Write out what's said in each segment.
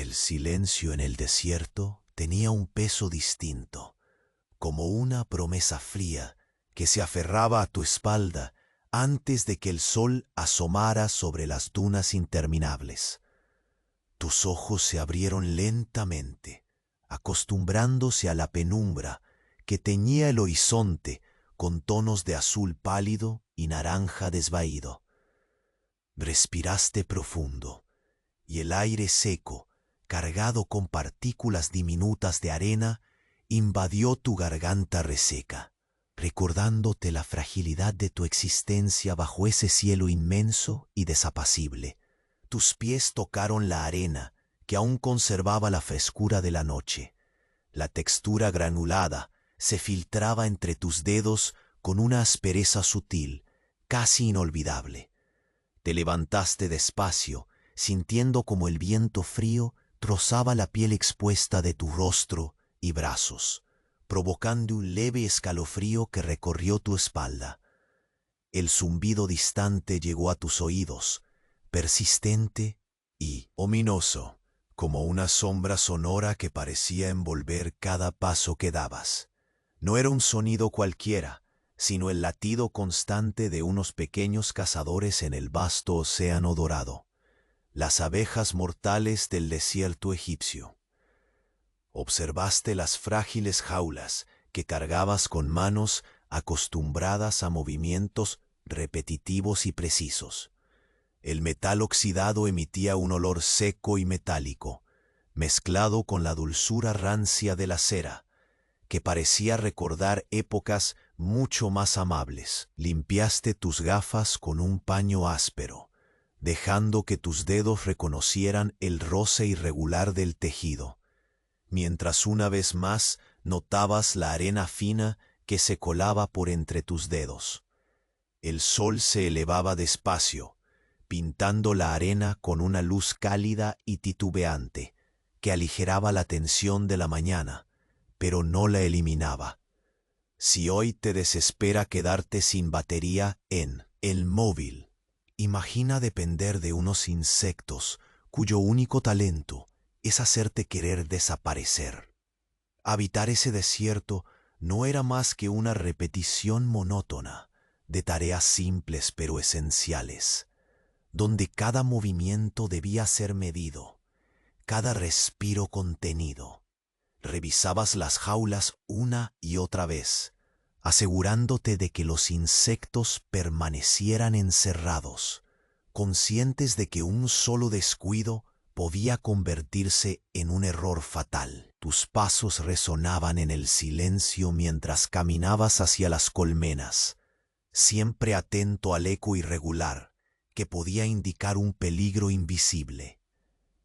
El silencio en el desierto tenía un peso distinto, como una promesa fría que se aferraba a tu espalda antes de que el sol asomara sobre las dunas interminables. Tus ojos se abrieron lentamente, acostumbrándose a la penumbra que teñía el horizonte con tonos de azul pálido y naranja desvaído. Respiraste profundo, y el aire seco, cargado con partículas diminutas de arena, invadió tu garganta reseca, recordándote la fragilidad de tu existencia bajo ese cielo inmenso y desapacible. Tus pies tocaron la arena, que aún conservaba la frescura de la noche. La textura granulada se filtraba entre tus dedos con una aspereza sutil, casi inolvidable. Te levantaste despacio, sintiendo como el viento frío rozaba la piel expuesta de tu rostro y brazos, provocando un leve escalofrío que recorrió tu espalda. El zumbido distante llegó a tus oídos, persistente y ominoso, como una sombra sonora que parecía envolver cada paso que dabas. No era un sonido cualquiera, sino el latido constante de unos pequeños cazadores en el vasto océano dorado, las abejas mortales del desierto egipcio. Observaste las frágiles jaulas que cargabas con manos acostumbradas a movimientos repetitivos y precisos. El metal oxidado emitía un olor seco y metálico, mezclado con la dulzura rancia de la cera, que parecía recordar épocas mucho más amables. Limpiaste tus gafas con un paño áspero, dejando que tus dedos reconocieran el roce irregular del tejido, mientras una vez más notabas la arena fina que se colaba por entre tus dedos. El sol se elevaba despacio, pintando la arena con una luz cálida y titubeante, que aligeraba la tensión de la mañana, pero no la eliminaba. Si hoy te desespera quedarte sin batería en el móvil, imagina depender de unos insectos cuyo único talento es hacerte querer desaparecer. Habitar ese desierto no era más que una repetición monótona de tareas simples pero esenciales, donde cada movimiento debía ser medido, cada respiro contenido. Revisabas las jaulas una y otra vez, asegurándote de que los insectos permanecieran encerrados, conscientes de que un solo descuido podía convertirse en un error fatal. Tus pasos resonaban en el silencio mientras caminabas hacia las colmenas, siempre atento al eco irregular que podía indicar un peligro invisible.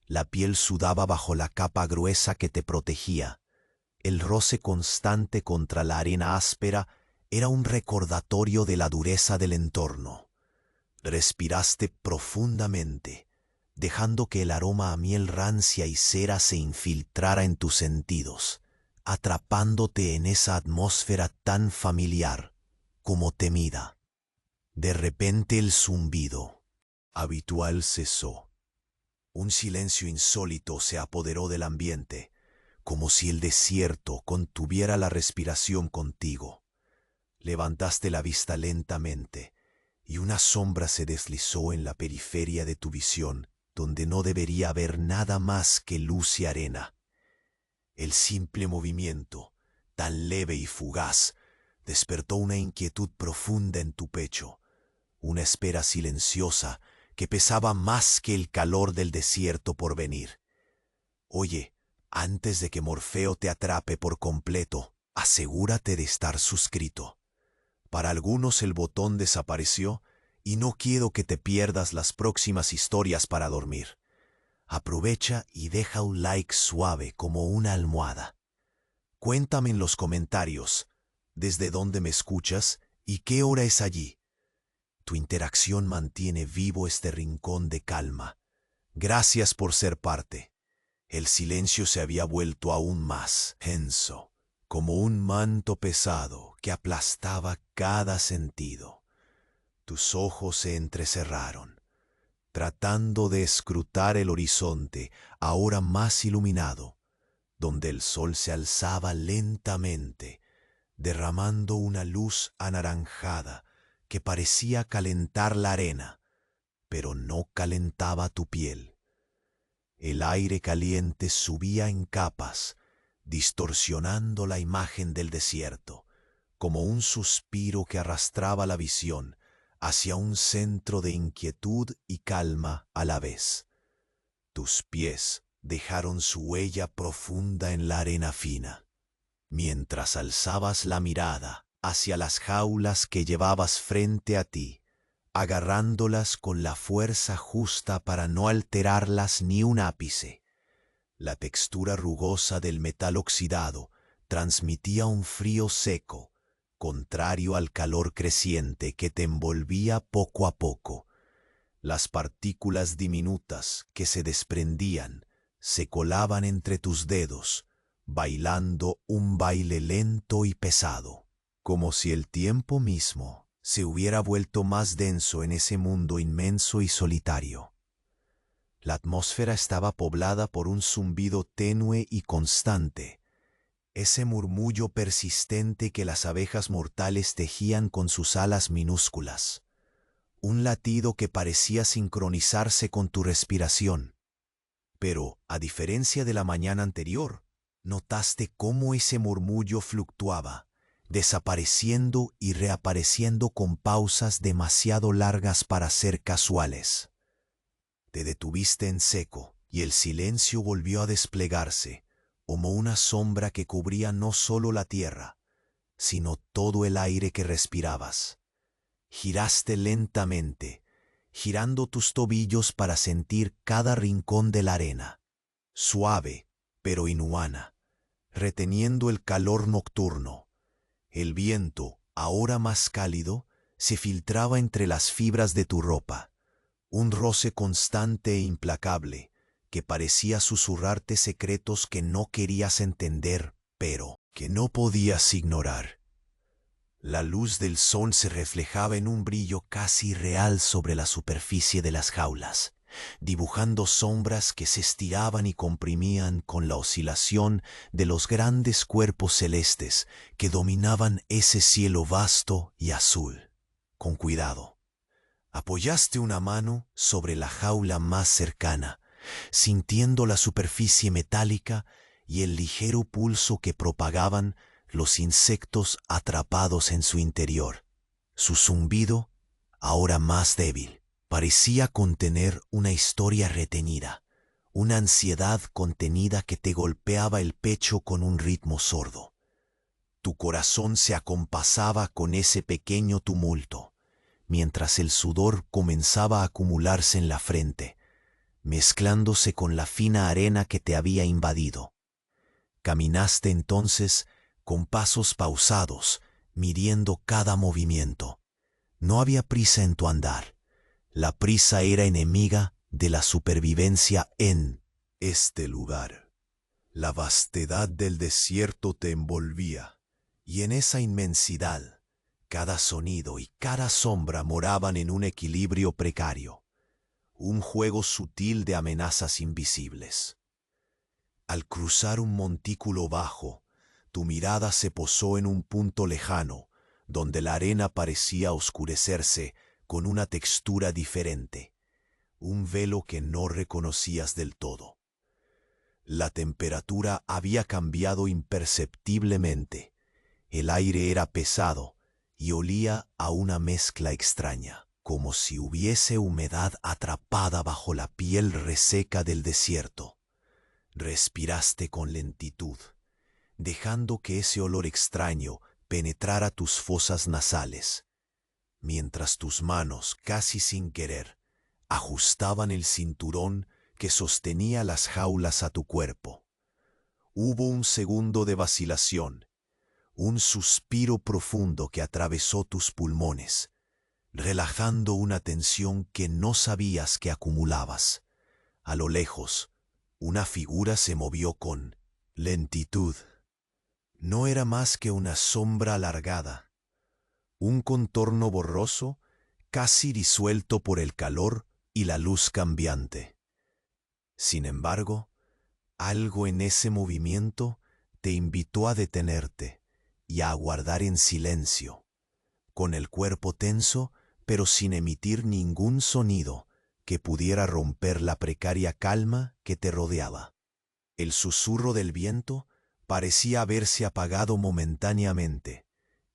La piel sudaba bajo la capa gruesa que te protegía. El roce constante contra la arena áspera era un recordatorio de la dureza del entorno. Respiraste profundamente, dejando que el aroma a miel rancia y cera se infiltrara en tus sentidos, atrapándote en esa atmósfera tan familiar como temida. De repente el zumbido habitual cesó. Un silencio insólito se apoderó del ambiente, como si el desierto contuviera la respiración contigo. Levantaste la vista lentamente, y una sombra se deslizó en la periferia de tu visión, donde no debería haber nada más que luz y arena. El simple movimiento, tan leve y fugaz, despertó una inquietud profunda en tu pecho, una espera silenciosa que pesaba más que el calor del desierto por venir. Oye, antes de que Morfeo te atrape por completo, asegúrate de estar suscrito. Para algunos el botón desapareció y no quiero que te pierdas las próximas historias para dormir. Aprovecha y deja un like suave como una almohada. Cuéntame en los comentarios desde dónde me escuchas y qué hora es allí. Tu interacción mantiene vivo este rincón de calma. Gracias por ser parte. El silencio se había vuelto aún más denso, como un manto pesado que aplastaba cada sentido. Tus ojos se entrecerraron. tratando de escrutar el horizonte, ahora más iluminado, donde el sol se alzaba lentamente, derramando una luz anaranjada que parecía calentar la arena, pero no calentaba tu piel. El aire caliente subía en capas, distorsionando la imagen del desierto, como un suspiro que arrastraba la visión hacia un centro de inquietud y calma a la vez. Tus pies dejaron su huella profunda en la arena fina, mientras alzabas la mirada hacia las jaulas que llevabas frente a ti, agarrándolas con la fuerza justa para no alterarlas ni un ápice. La textura rugosa del metal oxidado transmitía un frío seco, contrario al calor creciente que te envolvía poco a poco. Las partículas diminutas que se desprendían se colaban entre tus dedos, bailando un baile lento y pesado, como si el tiempo mismo se hubiera vuelto más denso en ese mundo inmenso y solitario. La atmósfera estaba poblada por un zumbido tenue y constante, ese murmullo persistente que las abejas mortales tejían con sus alas minúsculas, un latido que parecía sincronizarse con tu respiración. Pero, a diferencia de la mañana anterior, notaste cómo ese murmullo fluctuaba, desapareciendo y reapareciendo con pausas demasiado largas para ser casuales. Te detuviste en seco y el silencio volvió a desplegarse, como una sombra que cubría no solo la tierra, sino todo el aire que respirabas. Giraste lentamente, girando tus tobillos para sentir cada rincón de la arena, suave pero inhumana, reteniendo el calor nocturno. El viento, ahora más cálido, se filtraba entre las fibras de tu ropa, un roce constante e implacable que parecía susurrarte secretos que no querías entender, pero que no podías ignorar. La luz del sol se reflejaba en un brillo casi real sobre la superficie de las jaulas, dibujando sombras que se estiraban y comprimían con la oscilación de los grandes cuerpos celestes que dominaban ese cielo vasto y azul. Con cuidado, apoyaste una mano sobre la jaula más cercana, sintiendo la superficie metálica y el ligero pulso que propagaban los insectos atrapados en su interior. Su zumbido, ahora más débil, parecía contener una historia retenida, una ansiedad contenida que te golpeaba el pecho con un ritmo sordo. Tu corazón se acompasaba con ese pequeño tumulto, mientras el sudor comenzaba a acumularse en la frente, mezclándose con la fina arena que te había invadido. Caminaste entonces con pasos pausados, midiendo cada movimiento. No había prisa en tu andar. La prisa era enemiga de la supervivencia en este lugar. La vastedad del desierto te envolvía, y en esa inmensidad, cada sonido y cada sombra moraban en un equilibrio precario, un juego sutil de amenazas invisibles. Al cruzar un montículo bajo, tu mirada se posó en un punto lejano, donde la arena parecía oscurecerse con una textura diferente, un velo que no reconocías del todo. La temperatura había cambiado imperceptiblemente, el aire era pesado y olía a una mezcla extraña, como si hubiese humedad atrapada bajo la piel reseca del desierto. Respiraste con lentitud, dejando que ese olor extraño penetrara tus fosas nasales, mientras tus manos, casi sin querer, ajustaban el cinturón que sostenía las jaulas a tu cuerpo. Hubo un segundo de vacilación, un suspiro profundo que atravesó tus pulmones, relajando una tensión que no sabías que acumulabas. A lo lejos, una figura se movió con lentitud. No era más que una sombra alargada, un contorno borroso, casi disuelto por el calor y la luz cambiante. Sin embargo, algo en ese movimiento te invitó a detenerte y a aguardar en silencio, con el cuerpo tenso, pero sin emitir ningún sonido que pudiera romper la precaria calma que te rodeaba. El susurro del viento parecía haberse apagado momentáneamente,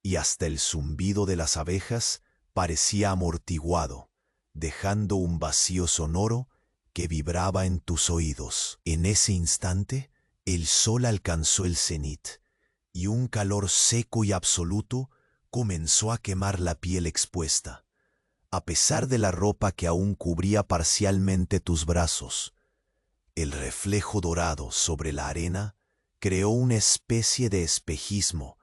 y hasta el zumbido de las abejas parecía amortiguado, dejando un vacío sonoro que vibraba en tus oídos. En ese instante, el sol alcanzó el cenit, y un calor seco y absoluto comenzó a quemar la piel expuesta. A pesar de la ropa que aún cubría parcialmente tus brazos, el reflejo dorado sobre la arena creó una especie de espejismo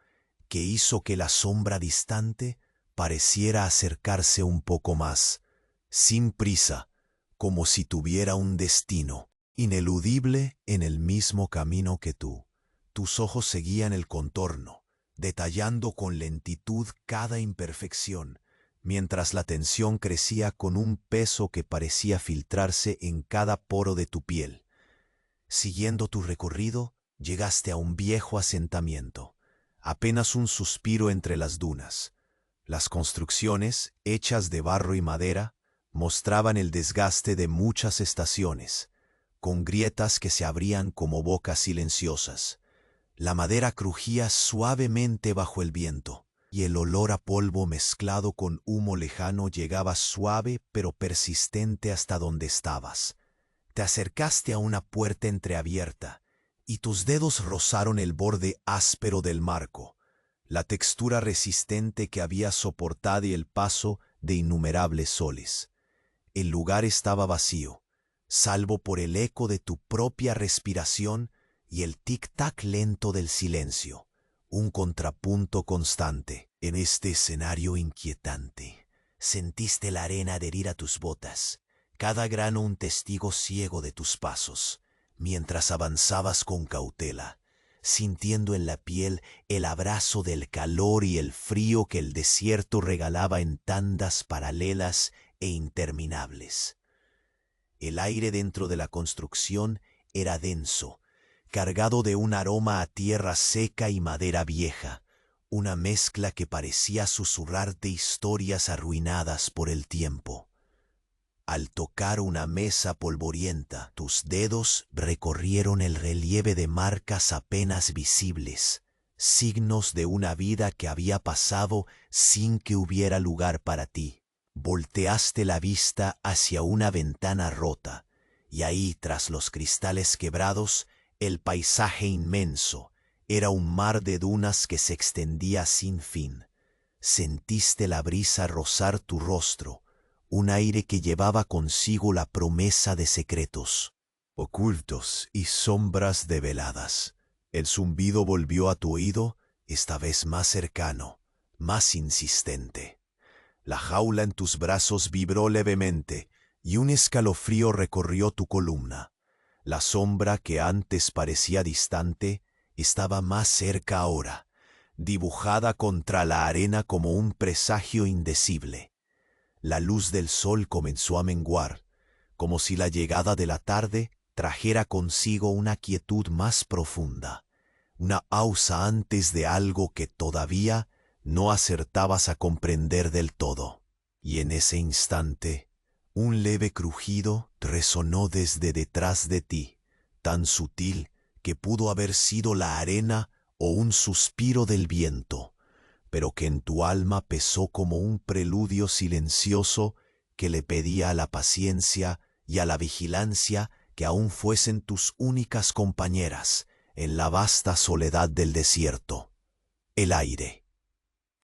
que hizo que la sombra distante pareciera acercarse un poco más, sin prisa, como si tuviera un destino, ineludible en el mismo camino que tú. Tus ojos seguían el contorno, detallando con lentitud cada imperfección, mientras la tensión crecía con un peso que parecía filtrarse en cada poro de tu piel. Siguiendo tu recorrido, llegaste a un viejo asentamiento, apenas un suspiro entre las dunas. Las construcciones, hechas de barro y madera, mostraban el desgaste de muchas estaciones, con grietas que se abrían como bocas silenciosas. La madera crujía suavemente bajo el viento, y el olor a polvo mezclado con humo lejano llegaba suave pero persistente hasta donde estabas. Te acercaste a una puerta entreabierta, y tus dedos rozaron el borde áspero del marco, la textura resistente que había soportado el paso de innumerables soles. El lugar estaba vacío, salvo por el eco de tu propia respiración y el tic-tac lento del silencio, un contrapunto constante. En este escenario inquietante, sentiste la arena adherir a tus botas, cada grano un testigo ciego de tus pasos, mientras avanzabas con cautela, sintiendo en la piel el abrazo del calor y el frío que el desierto regalaba en tandas paralelas e interminables. El aire dentro de la construcción era denso, cargado de un aroma a tierra seca y madera vieja, una mezcla que parecía susurrarte historias arruinadas por el tiempo. Al tocar una mesa polvorienta, tus dedos recorrieron el relieve de marcas apenas visibles, signos de una vida que había pasado sin que hubiera lugar para ti. Volteaste la vista hacia una ventana rota, y ahí, tras los cristales quebrados, el paisaje inmenso era un mar de dunas que se extendía sin fin. Sentiste la brisa rozar tu rostro, un aire que llevaba consigo la promesa de secretos ocultos y sombras develadas. El zumbido volvió a tu oído, esta vez más cercano, más insistente. La jaula en tus brazos vibró levemente y un escalofrío recorrió tu columna. La sombra que antes parecía distante estaba más cerca ahora, dibujada contra la arena como un presagio indecible. La luz del sol comenzó a menguar, como si la llegada de la tarde trajera consigo una quietud más profunda, una pausa antes de algo que todavía no acertabas a comprender del todo. Y en ese instante, un leve crujido resonó desde detrás de ti, tan sutil que pudo haber sido la arena o un suspiro del viento, pero que en tu alma pesó como un preludio silencioso que le pedía a la paciencia y a la vigilancia que aún fuesen tus únicas compañeras en la vasta soledad del desierto. El aire.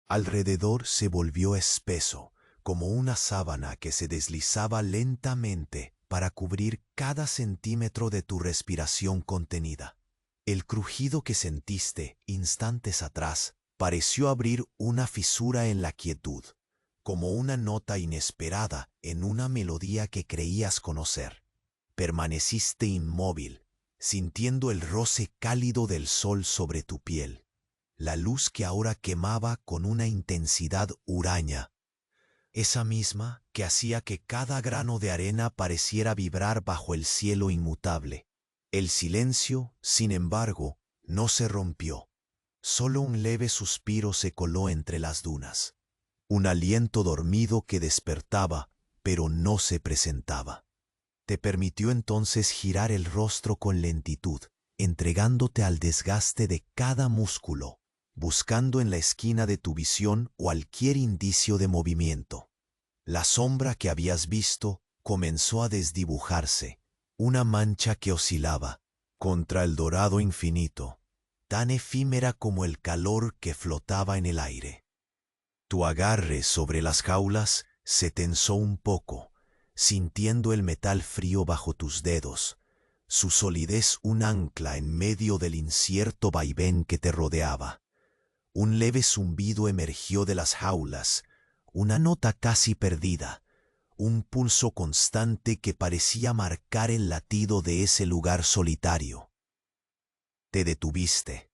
Alrededor se volvió espeso, como una sábana que se deslizaba lentamente para cubrir cada centímetro de tu respiración contenida. El crujido que sentiste instantes atrás pareció abrir una fisura en la quietud, como una nota inesperada en una melodía que creías conocer. Permaneciste inmóvil, sintiendo el roce cálido del sol sobre tu piel, la luz que ahora quemaba con una intensidad huraña. esa misma que hacía que cada grano de arena pareciera vibrar bajo el cielo inmutable. El silencio, sin embargo, no se rompió. Solo un leve suspiro se coló entre las dunas. Un aliento dormido que despertaba, pero no se presentaba. Te permitió entonces girar el rostro con lentitud, entregándote al desgaste de cada músculo, buscando en la esquina de tu visión cualquier indicio de movimiento. La sombra que habías visto comenzó a desdibujarse, una mancha que oscilaba contra el dorado infinito, tan efímera como el calor que flotaba en el aire. Tu agarre sobre las jaulas se tensó un poco, sintiendo el metal frío bajo tus dedos, su solidez un ancla en medio del incierto vaivén que te rodeaba. Un leve zumbido emergió de las jaulas, una nota casi perdida, un pulso constante que parecía marcar el latido de ese lugar solitario. Te detuviste,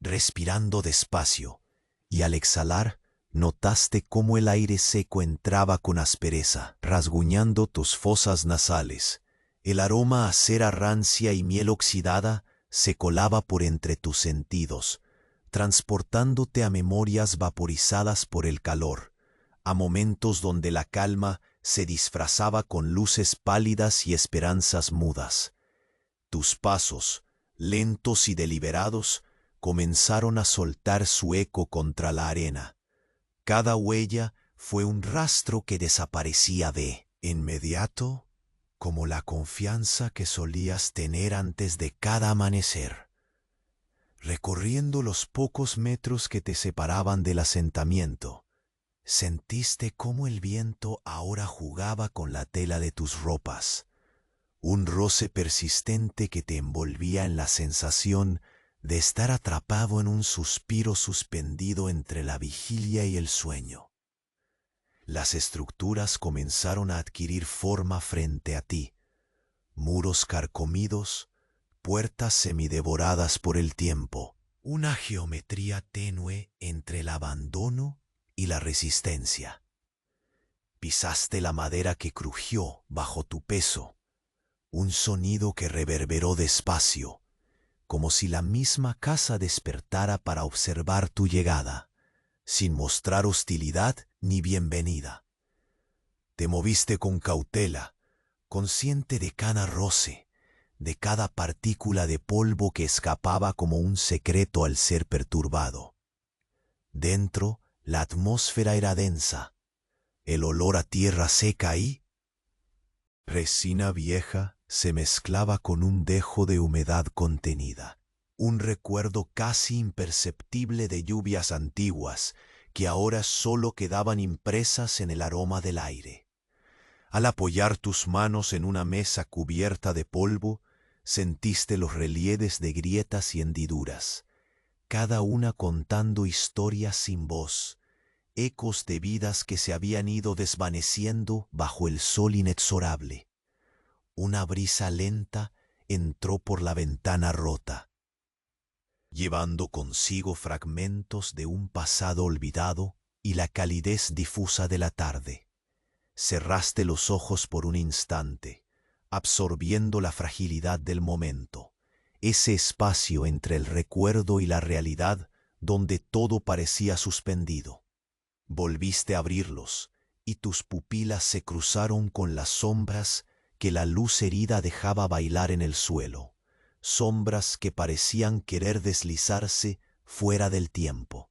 respirando despacio, y al exhalar notaste cómo el aire seco entraba con aspereza, rasguñando tus fosas nasales. El aroma a cera rancia y miel oxidada se colaba por entre tus sentidos, transportándote a memorias vaporizadas por el calor, a momentos donde la calma se disfrazaba con luces pálidas y esperanzas mudas. Tus pasos, lentos y deliberados, comenzaron a soltar su eco contra la arena. Cada huella fue un rastro que desaparecía de inmediato, como la confianza que solías tener antes de cada amanecer. Recorriendo los pocos metros que te separaban del asentamiento, sentiste cómo el viento ahora jugaba con la tela de tus ropas, un roce persistente que te envolvía en la sensación de estar atrapado en un suspiro suspendido entre la vigilia y el sueño. Las estructuras comenzaron a adquirir forma frente a ti, muros carcomidos, puertas semidevoradas por el tiempo, una geometría tenue entre el abandono y la resistencia. Pisaste la madera que crujió bajo tu peso, un sonido que reverberó despacio, como si la misma casa despertara para observar tu llegada, sin mostrar hostilidad ni bienvenida. Te moviste con cautela, consciente de cada roce, de cada partícula de polvo que escapaba como un secreto al ser perturbado. Dentro, la atmósfera era densa, el olor a tierra seca y resina vieja se mezclaba con un dejo de humedad contenida, un recuerdo casi imperceptible de lluvias antiguas que ahora solo quedaban impresas en el aroma del aire. Al apoyar tus manos en una mesa cubierta de polvo, sentiste los relieves de grietas y hendiduras, cada una contando historias sin voz, ecos de vidas que se habían ido desvaneciendo bajo el sol inexorable. Una brisa lenta entró por la ventana rota, llevando consigo fragmentos de un pasado olvidado y la calidez difusa de la tarde. Cerraste los ojos por un instante, absorbiendo la fragilidad del momento, ese espacio entre el recuerdo y la realidad donde todo parecía suspendido. Volviste a abrirlos y tus pupilas se cruzaron con las sombras que la luz herida dejaba bailar en el suelo, sombras que parecían querer deslizarse fuera del tiempo.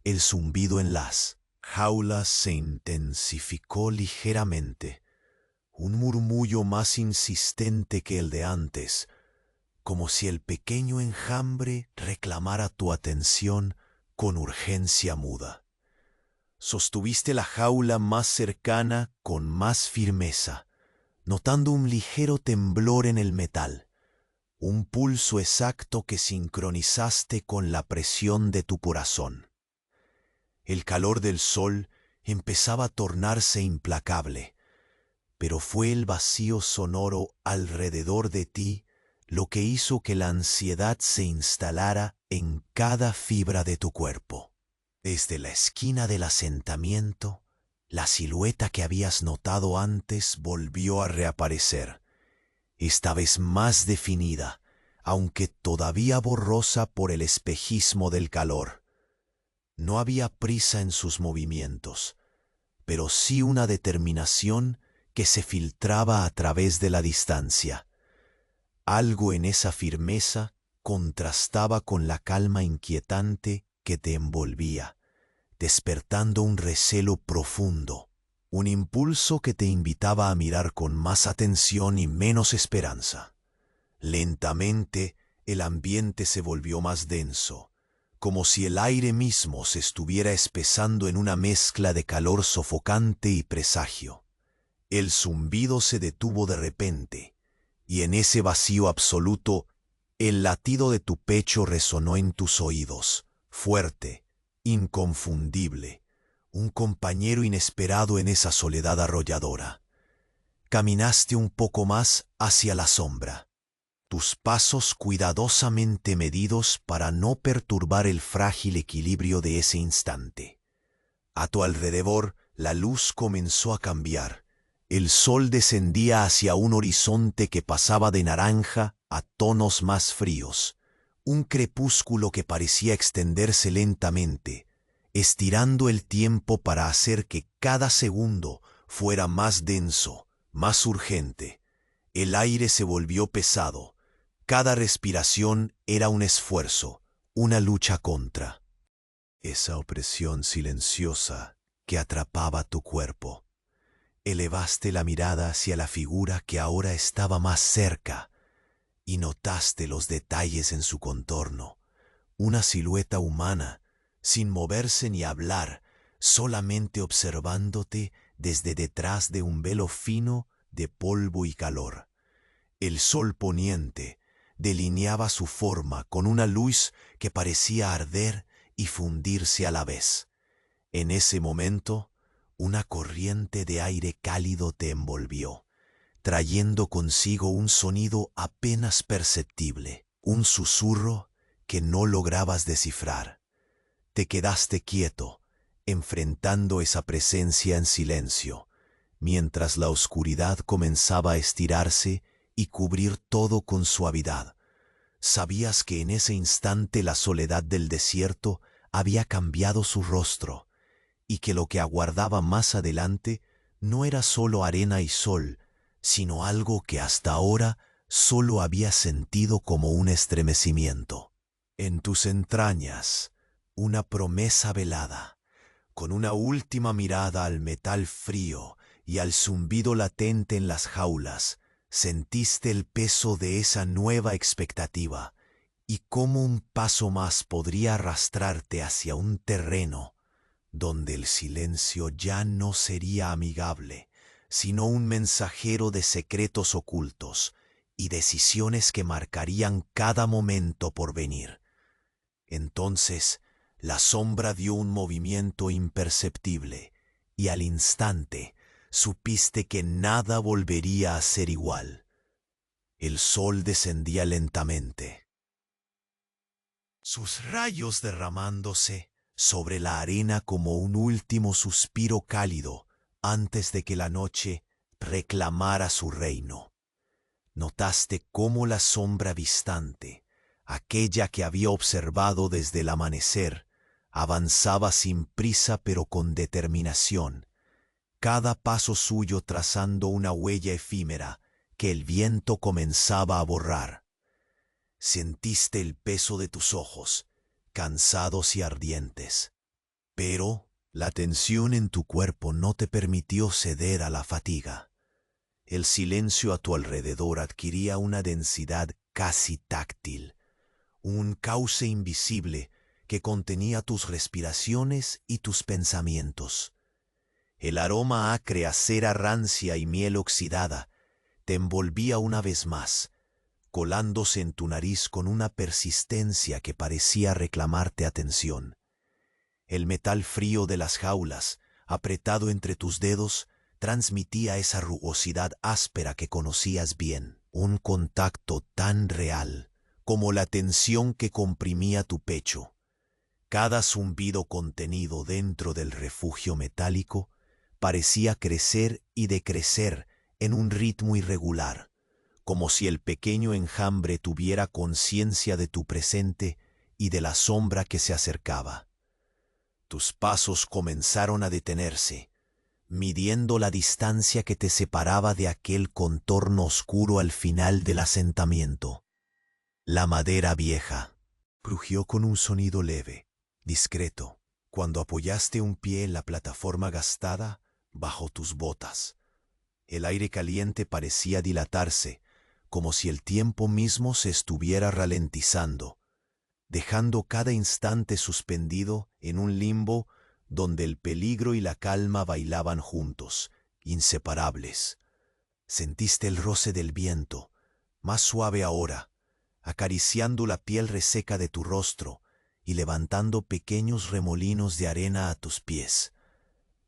El zumbido en las jaulas se intensificó ligeramente, un murmullo más insistente que el de antes, como si el pequeño enjambre reclamara tu atención con urgencia muda. Sostuviste la jaula más cercana con más firmeza, notando un ligero temblor en el metal, un pulso exacto que sincronizaste con la presión de tu corazón. El calor del sol empezaba a tornarse implacable, pero fue el vacío sonoro alrededor de ti lo que hizo que la ansiedad se instalara en cada fibra de tu cuerpo. Desde la esquina del asentamiento, La silueta que habías notado antes volvió a reaparecer, esta vez más definida, aunque todavía borrosa por el espejismo del calor. No había prisa en sus movimientos, pero sí una determinación que se filtraba a través de la distancia. Algo en esa firmeza contrastaba con la calma inquietante que te envolvía, despertando un recelo profundo, un impulso que te invitaba a mirar con más atención y menos esperanza. Lentamente, el ambiente se volvió más denso, como si el aire mismo se estuviera espesando en una mezcla de calor sofocante y presagio. El zumbido se detuvo de repente, y en ese vacío absoluto, el latido de tu pecho resonó en tus oídos, fuerte, inconfundible, un compañero inesperado en esa soledad arrolladora. Caminaste un poco más hacia la sombra, tus pasos cuidadosamente medidos para no perturbar el frágil equilibrio de ese instante. A tu alrededor, la luz comenzó a cambiar. El sol descendía hacia un horizonte que pasaba de naranja a tonos más fríos, un crepúsculo que parecía extenderse lentamente, estirando el tiempo para hacer que cada segundo fuera más denso, más urgente. El aire se volvió pesado. Cada respiración era un esfuerzo, una lucha contra esa opresión silenciosa que atrapaba tu cuerpo. Elevaste la mirada hacia la figura que ahora estaba más cerca y notaste los detalles en su contorno. Una silueta humana, sin moverse ni hablar, solamente observándote desde detrás de un velo fino de polvo y calor. El sol poniente delineaba su forma con una luz que parecía arder y fundirse a la vez. En ese momento, una corriente de aire cálido te envolvió, trayendo consigo un sonido apenas perceptible, un susurro que no lograbas descifrar. Te quedaste quieto, enfrentando esa presencia en silencio, mientras la oscuridad comenzaba a estirarse y cubrir todo con suavidad. Sabías que en ese instante la soledad del desierto había cambiado su rostro, y que lo que aguardaba más adelante no era solo arena y sol, sino algo que hasta ahora solo había sentido como un estremecimiento. En tus entrañas, una promesa velada, con una última mirada al metal frío y al zumbido latente en las jaulas, sentiste el peso de esa nueva expectativa y cómo un paso más podría arrastrarte hacia un terreno donde el silencio ya no sería amigable, sino un mensajero de secretos ocultos y decisiones que marcarían cada momento por venir. Entonces, la sombra dio un movimiento imperceptible, y al instante supiste que nada volvería a ser igual. El sol descendía lentamente, sus rayos derramándose sobre la arena como un último suspiro cálido antes de que la noche reclamara su reino. Notaste cómo la sombra distante, aquella que había observado desde el amanecer, avanzaba sin prisa pero con determinación, cada paso suyo trazando una huella efímera que el viento comenzaba a borrar. Sentiste el peso de tus ojos, cansados y ardientes, pero la tensión en tu cuerpo no te permitió ceder a la fatiga. El silencio a tu alrededor adquiría una densidad casi táctil, un cauce invisible que contenía tus respiraciones y tus pensamientos. El aroma acre a cera rancia y miel oxidada te envolvía una vez más, colándose en tu nariz con una persistencia que parecía reclamarte atención. El metal frío de las jaulas, apretado entre tus dedos, transmitía esa rugosidad áspera que conocías bien, un contacto tan real como la tensión que comprimía tu pecho. Cada zumbido contenido dentro del refugio metálico parecía crecer y decrecer en un ritmo irregular, como si el pequeño enjambre tuviera conciencia de tu presente y de la sombra que se acercaba. Tus pasos comenzaron a detenerse, midiendo la distancia que te separaba de aquel contorno oscuro al final del asentamiento. La madera vieja crujió con un sonido leve, discreto, cuando apoyaste un pie en la plataforma gastada bajo tus botas. El aire caliente parecía dilatarse, como si el tiempo mismo se estuviera ralentizando, dejando cada instante suspendido en un limbo donde el peligro y la calma bailaban juntos, inseparables. Sentiste el roce del viento, más suave ahora, acariciando la piel reseca de tu rostro y levantando pequeños remolinos de arena a tus pies.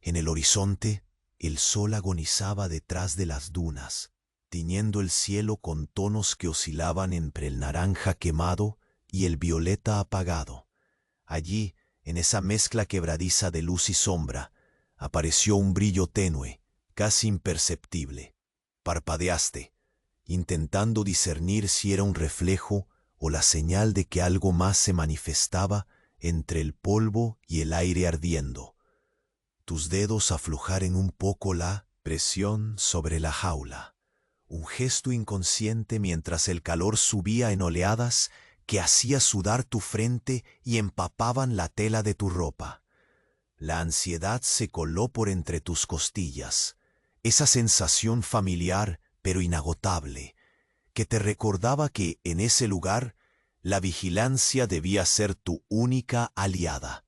En el horizonte, el sol agonizaba detrás de las dunas, tiñendo el cielo con tonos que oscilaban entre el naranja quemado y el violeta apagado. Allí, en esa mezcla quebradiza de luz y sombra, apareció un brillo tenue, casi imperceptible. Parpadeaste, intentando discernir si era un reflejo o la señal de que algo más se manifestaba entre el polvo y el aire ardiendo. Tus dedos aflojaron un poco la presión sobre la jaula, un gesto inconsciente mientras el calor subía en oleadas que hacía sudar tu frente y empapaban la tela de tu ropa. La ansiedad se coló por entre tus costillas, esa sensación familiar pero inagotable, que te recordaba que en ese lugar la vigilancia debía ser tu única aliada.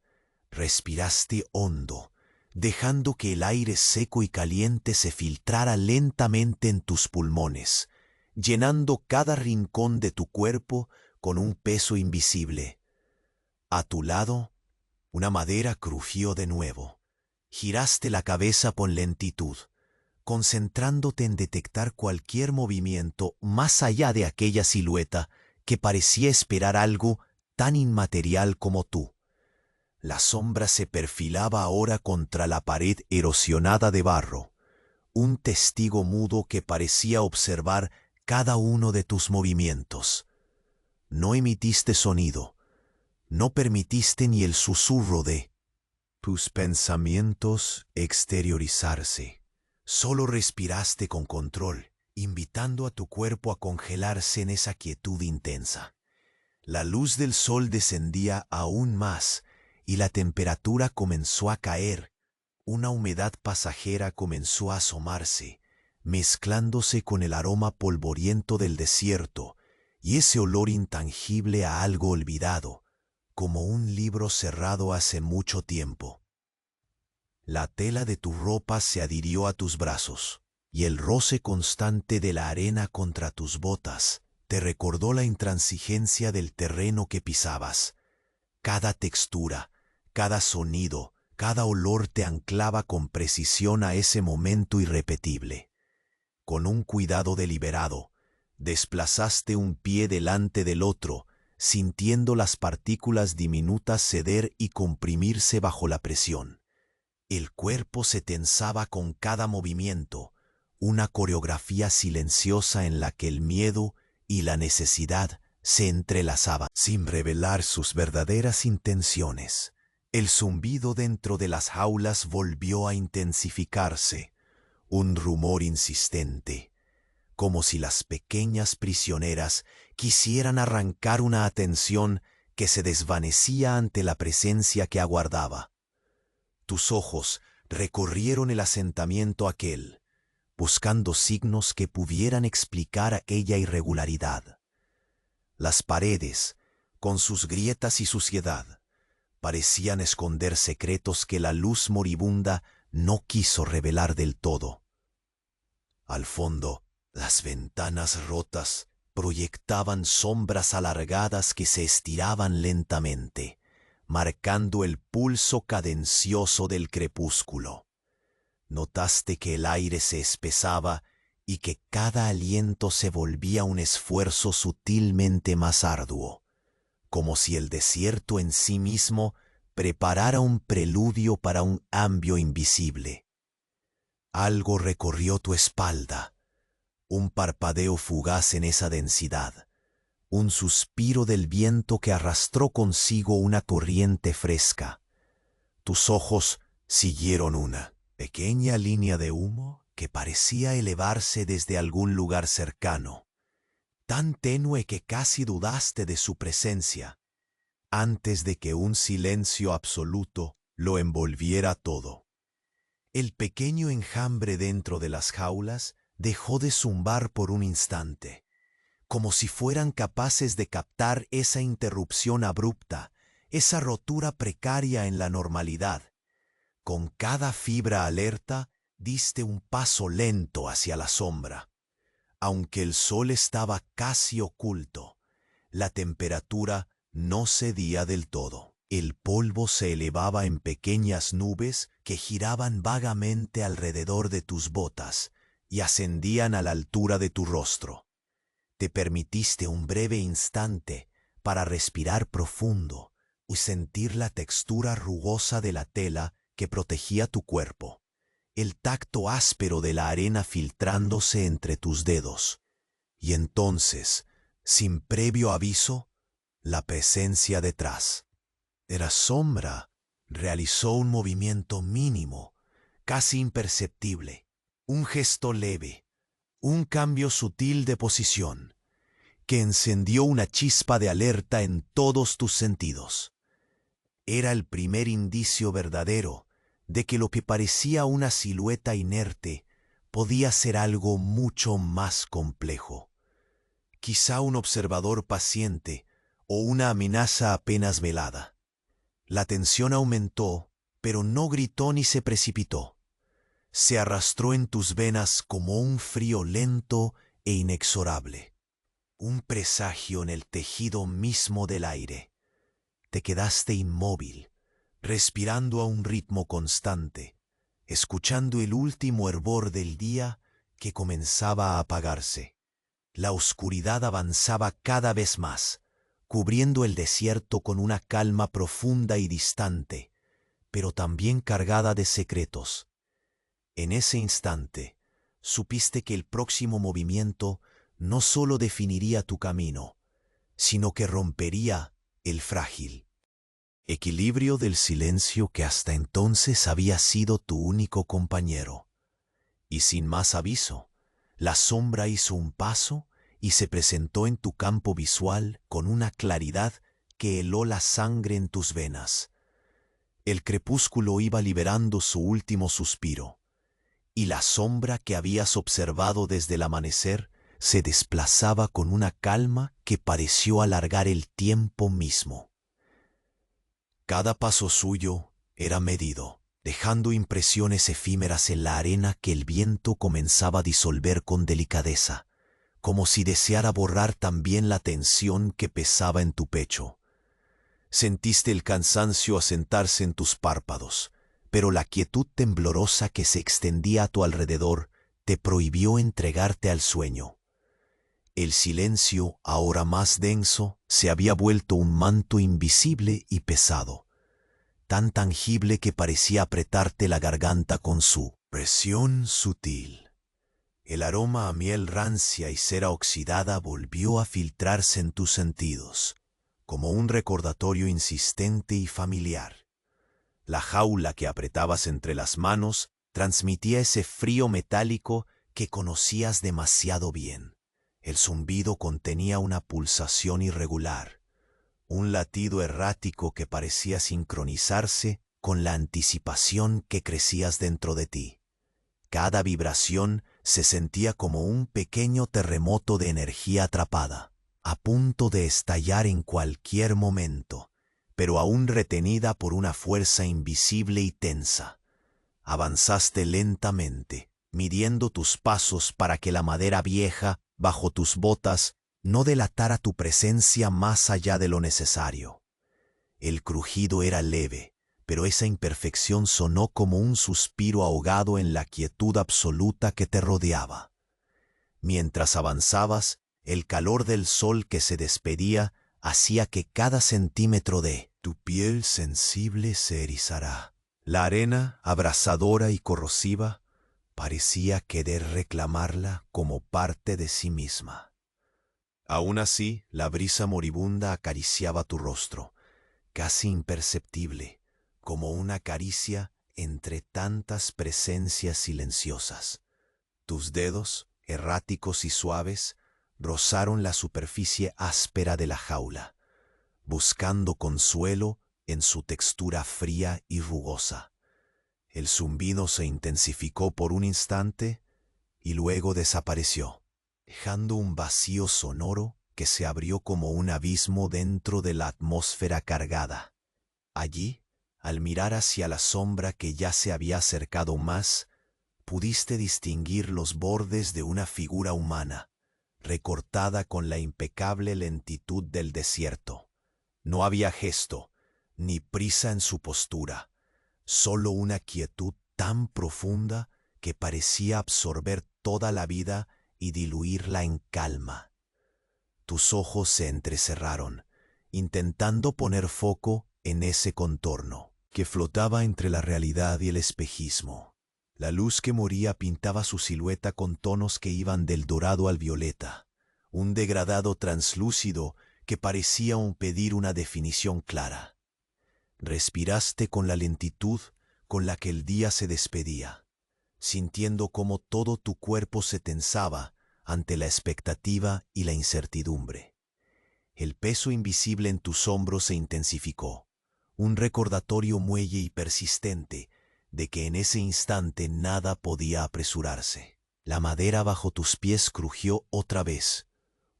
Respiraste hondo, dejando que el aire seco y caliente se filtrara lentamente en tus pulmones, llenando cada rincón de tu cuerpo con un peso invisible. A tu lado, una madera crujió de nuevo. Giraste la cabeza con lentitud, concentrándote en detectar cualquier movimiento más allá de aquella silueta que parecía esperar algo tan inmaterial como tú. La sombra se perfilaba ahora contra la pared erosionada de barro, un testigo mudo que parecía observar cada uno de tus movimientos. No emitiste sonido, no permitiste ni el susurro de tus pensamientos exteriorizarse. Solo respiraste con control, invitando a tu cuerpo a congelarse en esa quietud intensa. La luz del sol descendía aún más y la temperatura comenzó a caer. Una humedad pasajera comenzó a asomarse, mezclándose con el aroma polvoriento del desierto y ese olor intangible a algo olvidado, como un libro cerrado hace mucho tiempo. La tela de tu ropa se adhirió a tus brazos, y el roce constante de la arena contra tus botas te recordó la intransigencia del terreno que pisabas. Cada textura, cada sonido, cada olor te anclaba con precisión a ese momento irrepetible. Con un cuidado deliberado, desplazaste un pie delante del otro, sintiendo las partículas diminutas ceder y comprimirse bajo la presión. El cuerpo se tensaba con cada movimiento, una coreografía silenciosa en la que el miedo y la necesidad se entrelazaban sin revelar sus verdaderas intenciones. El zumbido dentro de las jaulas volvió a intensificarse, un rumor insistente, como si las pequeñas prisioneras quisieran arrancar una atención que se desvanecía ante la presencia que aguardaba. Tus ojos recorrieron el asentamiento aquel, buscando signos que pudieran explicar aquella irregularidad. Las paredes, con sus grietas y suciedad, parecían esconder secretos que la luz moribunda no quiso revelar del todo. Al fondo, las ventanas rotas proyectaban sombras alargadas que se estiraban lentamente, marcando el pulso cadencioso del crepúsculo. Notaste que el aire se espesaba y que cada aliento se volvía un esfuerzo sutilmente más arduo, como si el desierto en sí mismo preparara un preludio para un cambio invisible. Algo recorrió tu espalda, un parpadeo fugaz en esa densidad, un suspiro del viento que arrastró consigo una corriente fresca. Tus ojos siguieron una pequeña línea de humo que parecía elevarse desde algún lugar cercano, tan tenue que casi dudaste de su presencia, antes de que un silencio absoluto lo envolviera todo. El pequeño enjambre dentro de las jaulas dejó de zumbar por un instante, como si fueran capaces de captar esa interrupción abrupta, esa rotura precaria en la normalidad. Con cada fibra alerta, diste un paso lento hacia la sombra. Aunque el sol estaba casi oculto, la temperatura no cedía del todo. El polvo se elevaba en pequeñas nubes que giraban vagamente alrededor de tus botas y ascendían a la altura de tu rostro. Te permitiste un breve instante para respirar profundo y sentir la textura rugosa de la tela que protegía tu cuerpo, el tacto áspero de la arena filtrándose entre tus dedos. Y entonces, sin previo aviso, la presencia detrás. La sombra realizó un movimiento mínimo, casi imperceptible, un gesto leve, un cambio sutil de posición, que encendió una chispa de alerta en todos tus sentidos. Era el primer indicio verdadero de que lo que parecía una silueta inerte podía ser algo mucho más complejo. Quizá un observador paciente o una amenaza apenas velada. La tensión aumentó, pero no gritó ni se precipitó. Se arrastró en tus venas como un frío lento e inexorable. Un presagio en el tejido mismo del aire. Te quedaste inmóvil, respirando a un ritmo constante, escuchando el último hervor del día que comenzaba a apagarse. La oscuridad avanzaba cada vez más, cubriendo el desierto con una calma profunda y distante, pero también cargada de secretos. En ese instante, supiste que el próximo movimiento no solo definiría tu camino, sino que rompería el frágil equilibrio del silencio que hasta entonces había sido tu único compañero. Y sin más aviso, la sombra hizo un paso y se presentó en tu campo visual con una claridad que heló la sangre en tus venas. El crepúsculo iba liberando su último suspiro, y la sombra que habías observado desde el amanecer se desplazaba con una calma que pareció alargar el tiempo mismo. Cada paso suyo era medido, dejando impresiones efímeras en la arena que el viento comenzaba a disolver con delicadeza, como si deseara borrar también la tensión que pesaba en tu pecho. Sentiste el cansancio asentarse en tus párpados, pero la quietud temblorosa que se extendía a tu alrededor te prohibió entregarte al sueño. El silencio, ahora más denso, se había vuelto un manto invisible y pesado, tan tangible que parecía apretarte la garganta con su presión sutil. El aroma a miel rancia y cera oxidada volvió a filtrarse en tus sentidos, como un recordatorio insistente y familiar. La jaula que apretabas entre las manos transmitía ese frío metálico que conocías demasiado bien. El zumbido contenía una pulsación irregular, un latido errático que parecía sincronizarse con la anticipación que crecías dentro de ti. Cada vibración se sentía como un pequeño terremoto de energía atrapada, a punto de estallar en cualquier momento, pero aún retenida por una fuerza invisible y tensa. Avanzaste lentamente, midiendo tus pasos para que la madera vieja bajo tus botas no delatara tu presencia más allá de lo necesario. El crujido era leve, pero esa imperfección sonó como un suspiro ahogado en la quietud absoluta que te rodeaba. Mientras avanzabas, el calor del sol que se despedía hacía que cada centímetro de tu piel sensible se erizara. La arena, abrasadora y corrosiva, Parecía querer reclamarla como parte de sí misma. Aún así, la brisa moribunda acariciaba tu rostro, casi imperceptible, como una caricia entre tantas presencias silenciosas. Tus dedos, erráticos y suaves, rozaron la superficie áspera de la jaula, buscando consuelo en su textura fría y rugosa. El zumbido se intensificó por un instante y luego desapareció, dejando un vacío sonoro que se abrió como un abismo dentro de la atmósfera cargada. Allí, al mirar hacia la sombra que ya se había acercado más, pudiste distinguir los bordes de una figura humana, recortada con la impecable lentitud del desierto. No había gesto, ni prisa en su postura, solo una quietud tan profunda que parecía absorber toda la vida y diluirla en calma. Tus ojos se entrecerraron, intentando poner foco en ese contorno que flotaba entre la realidad y el espejismo. La luz que moría pintaba su silueta con tonos que iban del dorado al violeta, un degradado translúcido que parecía pedir una definición clara. Respiraste con la lentitud con la que el día se despedía, sintiendo cómo todo tu cuerpo se tensaba ante la expectativa y la incertidumbre. El peso invisible en tus hombros se intensificó, un recordatorio muelle y persistente de que en ese instante nada podía apresurarse. La madera bajo tus pies crujió otra vez,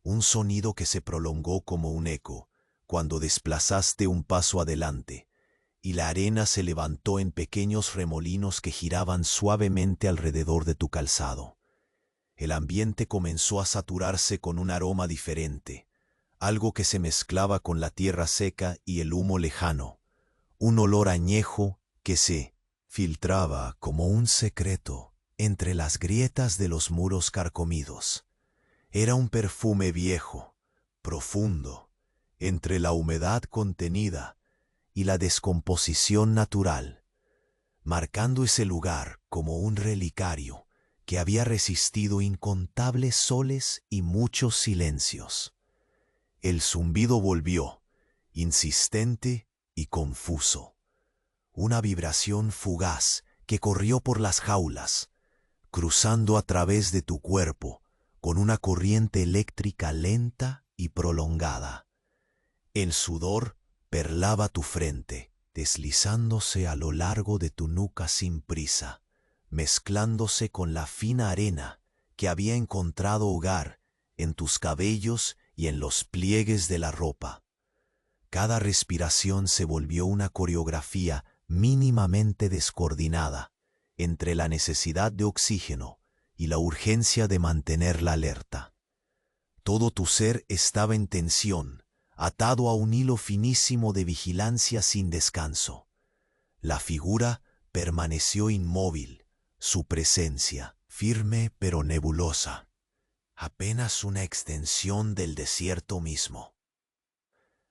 un sonido que se prolongó como un eco cuando desplazaste un paso adelante, y la arena se levantó en pequeños remolinos que giraban suavemente alrededor de tu calzado. El ambiente comenzó a saturarse con un aroma diferente, algo que se mezclaba con la tierra seca y el humo lejano, un olor añejo que se filtraba como un secreto entre las grietas de los muros carcomidos. Era un perfume viejo, profundo, entre la humedad contenida y la descomposición natural, marcando ese lugar como un relicario que había resistido incontables soles y muchos silencios. El zumbido volvió, insistente y confuso, una vibración fugaz que corrió por las jaulas, cruzando a través de tu cuerpo con una corriente eléctrica lenta y prolongada. El sudor perlaba tu frente, deslizándose a lo largo de tu nuca sin prisa, mezclándose con la fina arena que había encontrado hogar en tus cabellos y en los pliegues de la ropa. Cada respiración se volvió una coreografía mínimamente descoordinada entre la necesidad de oxígeno y la urgencia de mantenerla alerta. Todo tu ser estaba en tensión, atado a un hilo finísimo de vigilancia sin descanso. La figura permaneció inmóvil, su presencia firme pero nebulosa, apenas una extensión del desierto mismo.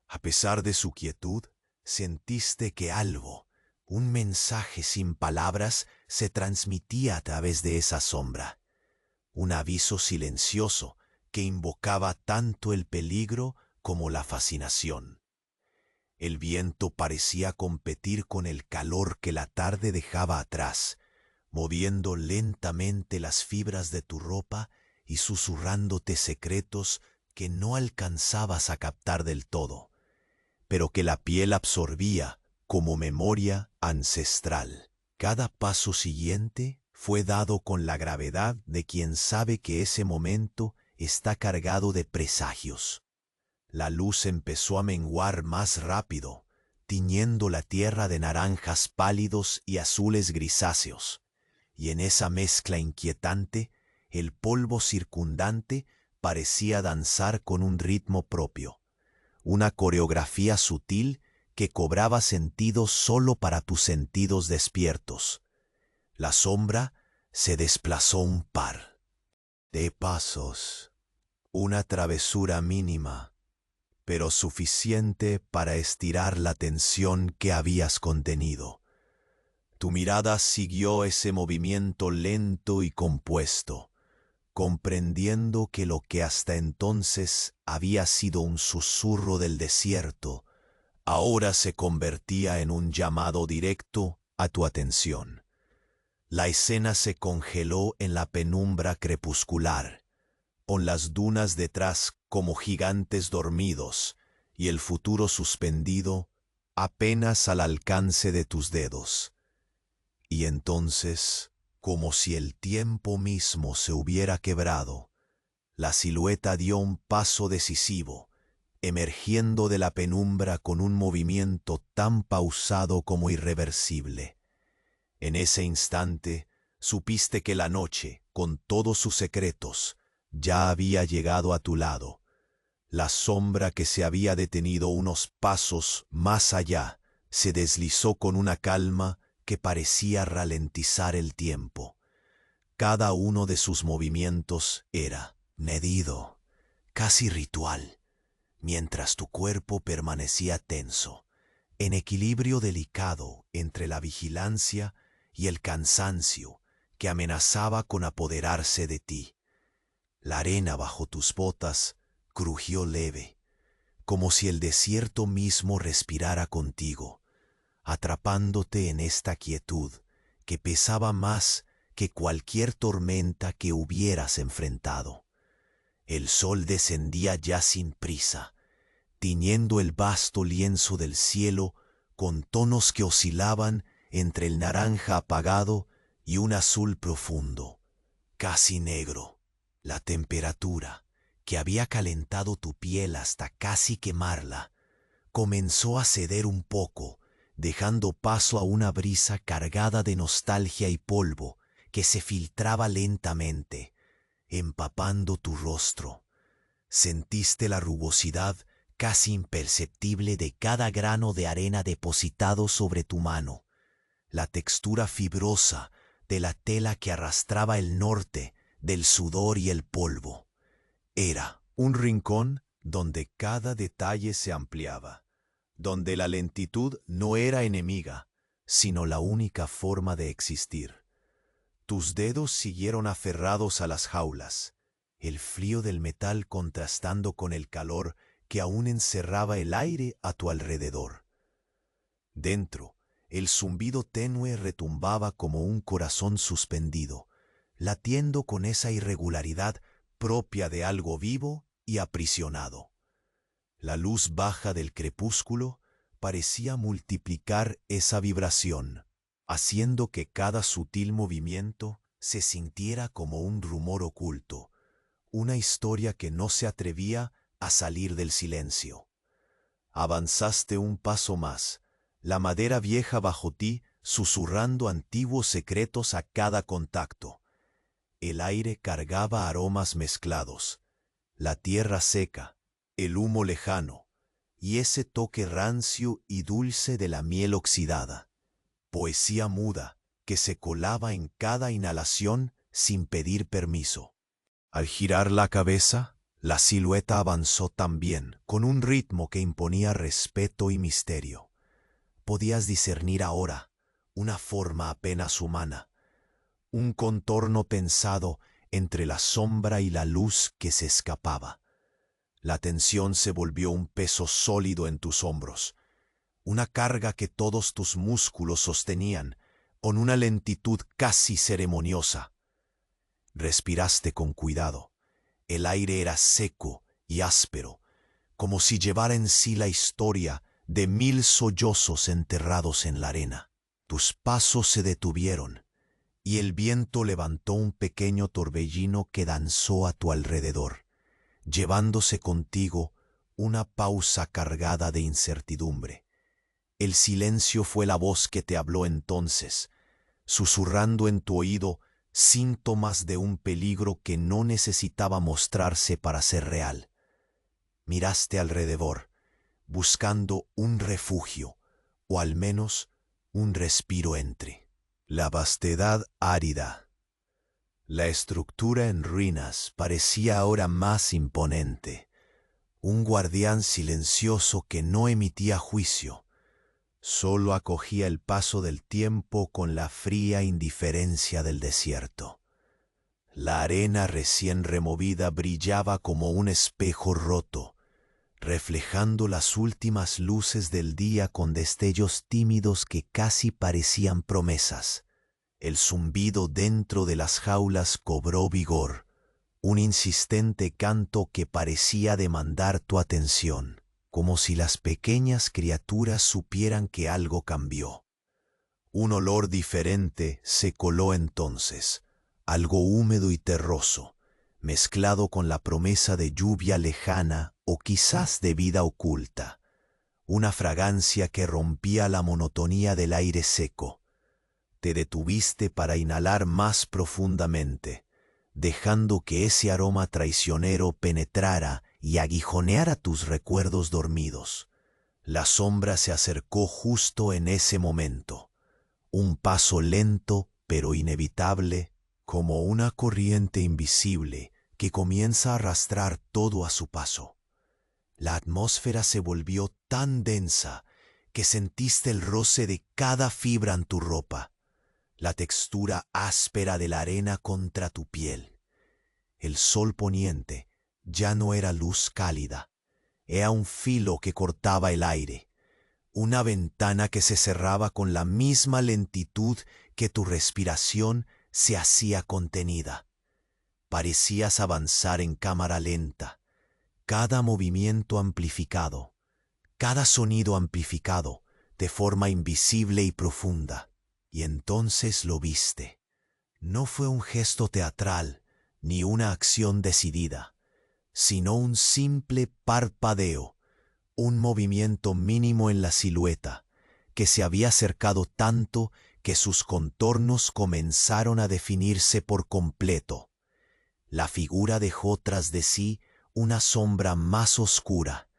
A pesar de su quietud, sentiste que algo, un mensaje sin palabras, se transmitía a través de esa sombra, un aviso silencioso que invocaba tanto el peligro como la fascinación. El viento parecía competir con el calor que la tarde dejaba atrás, moviendo lentamente las fibras de tu ropa y susurrándote secretos que no alcanzabas a captar del todo, pero que la piel absorbía como memoria ancestral. Cada paso siguiente fue dado con la gravedad de quien sabe que ese momento está cargado de presagios. La luz empezó a menguar más rápido, tiñendo la tierra de naranjas pálidos y azules grisáceos, y en esa mezcla inquietante, el polvo circundante parecía danzar con un ritmo propio, una coreografía sutil que cobraba sentido solo para tus sentidos despiertos. La sombra se desplazó un par de pasos, una travesura mínima, pero suficiente para estirar la tensión que habías contenido. Tu mirada siguió ese movimiento lento y compuesto, comprendiendo que lo que hasta entonces había sido un susurro del desierto, ahora se convertía en un llamado directo a tu atención. La escena se congeló en la penumbra crepuscular, con las dunas detrás como gigantes dormidos y el futuro suspendido apenas al alcance de tus dedos. Y entonces, como si el tiempo mismo se hubiera quebrado, la silueta dio un paso decisivo, emergiendo de la penumbra con un movimiento tan pausado como irreversible. En ese instante, supiste que la noche, con todos sus secretos, ya había llegado a tu lado. La sombra que se había detenido unos pasos más allá se deslizó con una calma que parecía ralentizar el tiempo. Cada uno de sus movimientos era medido, casi ritual, mientras tu cuerpo permanecía tenso, en equilibrio delicado entre la vigilancia y el cansancio que amenazaba con apoderarse de ti. La arena bajo tus botas crujió leve, como si el desierto mismo respirara contigo, atrapándote en esta quietud que pesaba más que cualquier tormenta que hubieras enfrentado. El sol descendía ya sin prisa, tiñendo el vasto lienzo del cielo con tonos que oscilaban entre el naranja apagado y un azul profundo, casi negro. La temperatura, que había calentado tu piel hasta casi quemarla, comenzó a ceder un poco, dejando paso a una brisa cargada de nostalgia y polvo que se filtraba lentamente, empapando tu rostro. Sentiste la rugosidad casi imperceptible de cada grano de arena depositado sobre tu mano, la textura fibrosa de la tela que arrastraba el norte del sudor y el polvo. Era un rincón donde cada detalle se ampliaba, donde la lentitud no era enemiga, sino la única forma de existir. Tus dedos siguieron aferrados a las jaulas, el frío del metal contrastando con el calor que aún encerraba el aire a tu alrededor. Dentro, el zumbido tenue retumbaba como un corazón suspendido, latiendo con esa irregularidad propia de algo vivo y aprisionado. La luz baja del crepúsculo parecía multiplicar esa vibración, haciendo que cada sutil movimiento se sintiera como un rumor oculto, una historia que no se atrevía a salir del silencio. Avanzaste un paso más, la madera vieja bajo ti susurrando antiguos secretos a cada contacto. El aire cargaba aromas mezclados, la tierra seca, el humo lejano, y ese toque rancio y dulce de la miel oxidada. Poesía muda que se colaba en cada inhalación sin pedir permiso. Al girar la cabeza, la silueta avanzó también, con un ritmo que imponía respeto y misterio. Podías discernir ahora una forma apenas humana, un contorno tensado entre la sombra y la luz que se escapaba. La tensión se volvió un peso sólido en tus hombros, una carga que todos tus músculos sostenían con una lentitud casi ceremoniosa. Respiraste con cuidado. El aire era seco y áspero, como si llevara en sí la historia de 1000 sollozos enterrados en la arena. Tus pasos se detuvieron, y el viento levantó un pequeño torbellino que danzó a tu alrededor, llevándose contigo una pausa cargada de incertidumbre. El silencio fue la voz que te habló entonces, susurrando en tu oído síntomas de un peligro que no necesitaba mostrarse para ser real. Miraste alrededor, buscando un refugio, o al menos un respiro entre la vastedad árida. La estructura en ruinas parecía ahora más imponente, un guardián silencioso que no emitía juicio, Solo acogía el paso del tiempo con la fría indiferencia del desierto. La arena recién removida brillaba como un espejo roto, reflejando las últimas luces del día con destellos tímidos que casi parecían promesas. El zumbido dentro de las jaulas cobró vigor, un insistente canto que parecía demandar tu atención, como si las pequeñas criaturas supieran que algo cambió. Un olor diferente se coló entonces, algo húmedo y terroso, mezclado con la promesa de lluvia lejana o quizás de vida oculta, una fragancia que rompía la monotonía del aire seco. Te detuviste para inhalar más profundamente, dejando que ese aroma traicionero penetrara y aguijoneara tus recuerdos dormidos. La sombra se acercó justo en ese momento, un paso lento pero inevitable, como una corriente invisible que comienza a arrastrar todo a su paso. La atmósfera se volvió tan densa que sentiste el roce de cada fibra en tu ropa, la textura áspera de la arena contra tu piel. El sol poniente ya no era luz cálida, era un filo que cortaba el aire, una ventana que se cerraba con la misma lentitud que tu respiración se hacía contenida. Parecías avanzar en cámara lenta, cada movimiento amplificado, cada sonido amplificado de forma invisible y profunda. Y entonces lo viste. No fue un gesto teatral ni una acción decidida, sino un simple parpadeo, un movimiento mínimo en la silueta, que se había acercado tanto que sus contornos comenzaron a definirse por completo. La figura dejó tras de sí una sombra más oscura,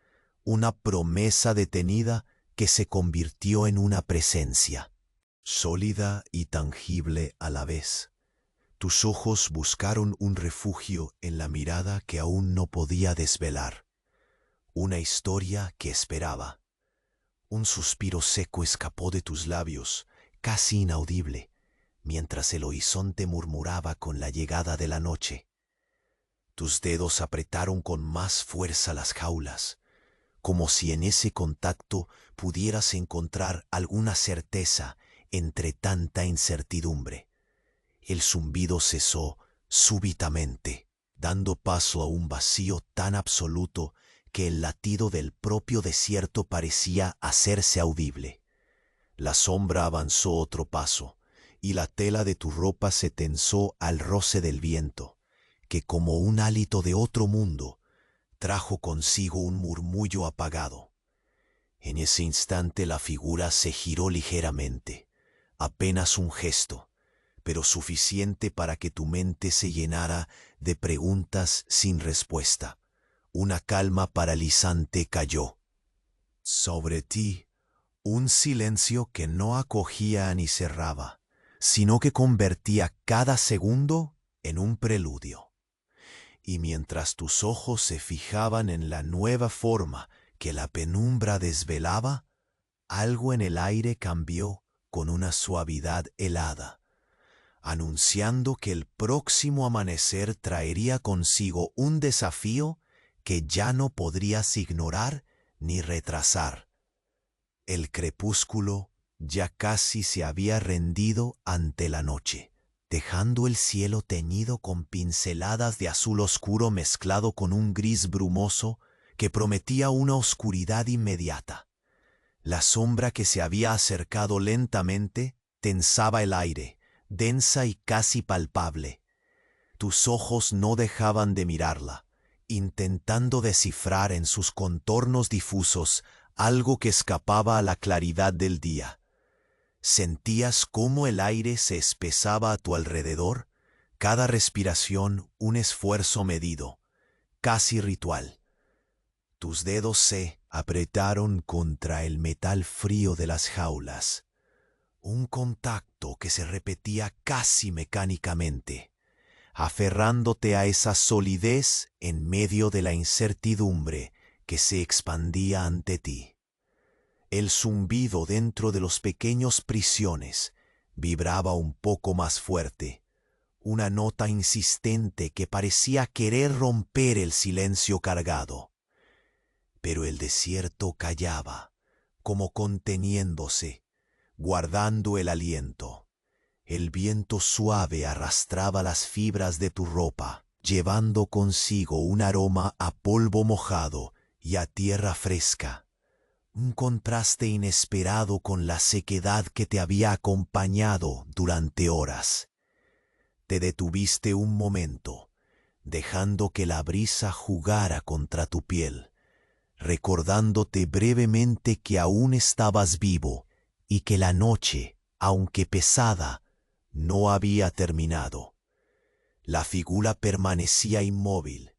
una promesa detenida que se convirtió en una presencia, sólida y tangible a la vez. Tus ojos buscaron un refugio en la mirada que aún no podía desvelar, una historia que esperaba. Un suspiro seco escapó de tus labios, casi inaudible, mientras el horizonte murmuraba con la llegada de la noche. Tus dedos apretaron con más fuerza las jaulas, como si en ese contacto pudieras encontrar alguna certeza entre tanta incertidumbre. El zumbido cesó súbitamente, dando paso a un vacío tan absoluto que el latido del propio desierto parecía hacerse audible. La sombra avanzó otro paso, y la tela de tu ropa se tensó al roce del viento, que como un hálito de otro mundo, trajo consigo un murmullo apagado. En ese instante la figura se giró ligeramente, apenas un gesto, pero suficiente para que tu mente se llenara de preguntas sin respuesta. Una calma paralizante cayó sobre ti, un silencio que no acogía ni cerraba, sino que convertía cada segundo en un preludio. Y mientras tus ojos se fijaban en la nueva forma que la penumbra desvelaba, algo en el aire cambió con una suavidad helada, anunciando que el próximo amanecer traería consigo un desafío que ya no podrías ignorar ni retrasar. El crepúsculo ya casi se había rendido ante la noche, dejando el cielo teñido con pinceladas de azul oscuro mezclado con un gris brumoso que prometía una oscuridad inmediata. La sombra que se había acercado lentamente tensaba el aire, densa y casi palpable. Tus ojos no dejaban de mirarla, intentando descifrar en sus contornos difusos algo que escapaba a la claridad del día. Sentías cómo el aire se espesaba a tu alrededor, cada respiración un esfuerzo medido, casi ritual. Tus dedos se apretaron contra el metal frío de las jaulas, un contacto que se repetía casi mecánicamente, aferrándote a esa solidez en medio de la incertidumbre que se expandía ante ti. El zumbido dentro de los pequeños prisiones vibraba un poco más fuerte, una nota insistente que parecía querer romper el silencio cargado. Pero el desierto callaba, como conteniéndose, guardando el aliento. El viento suave arrastraba las fibras de tu ropa, llevando consigo un aroma a polvo mojado y a tierra fresca. Un contraste inesperado con la sequedad que te había acompañado durante horas. Te detuviste un momento, dejando que la brisa jugara contra tu piel, recordándote brevemente que aún estabas vivo y que la noche, aunque pesada, no había terminado. La figura permanecía inmóvil,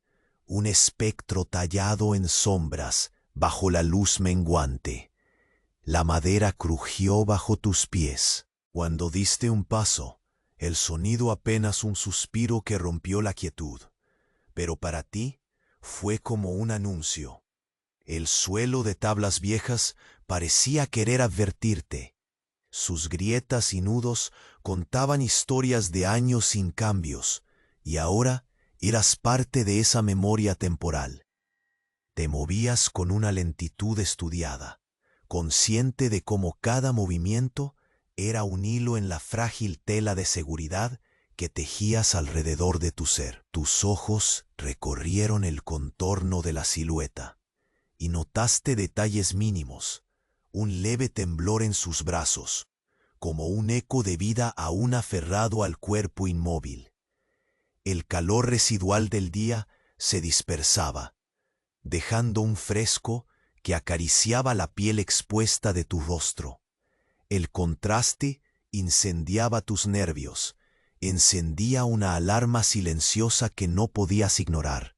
un espectro tallado en sombras bajo la luz menguante. La madera crujió bajo tus pies. Cuando diste un paso, el sonido apenas un suspiro que rompió la quietud, pero para ti fue como un anuncio. El suelo de tablas viejas parecía querer advertirte. Sus grietas y nudos contaban historias de años sin cambios, y ahora eras parte de esa memoria temporal. Te movías con una lentitud estudiada, consciente de cómo cada movimiento era un hilo en la frágil tela de seguridad que tejías alrededor de tu ser. Tus ojos recorrieron el contorno de la silueta y notaste detalles mínimos, un leve temblor en sus brazos, como un eco de vida aún aferrado al cuerpo inmóvil. El calor residual del día se dispersaba, dejando un fresco que acariciaba la piel expuesta de tu rostro. El contraste incendiaba tus nervios, encendía una alarma silenciosa que no podías ignorar.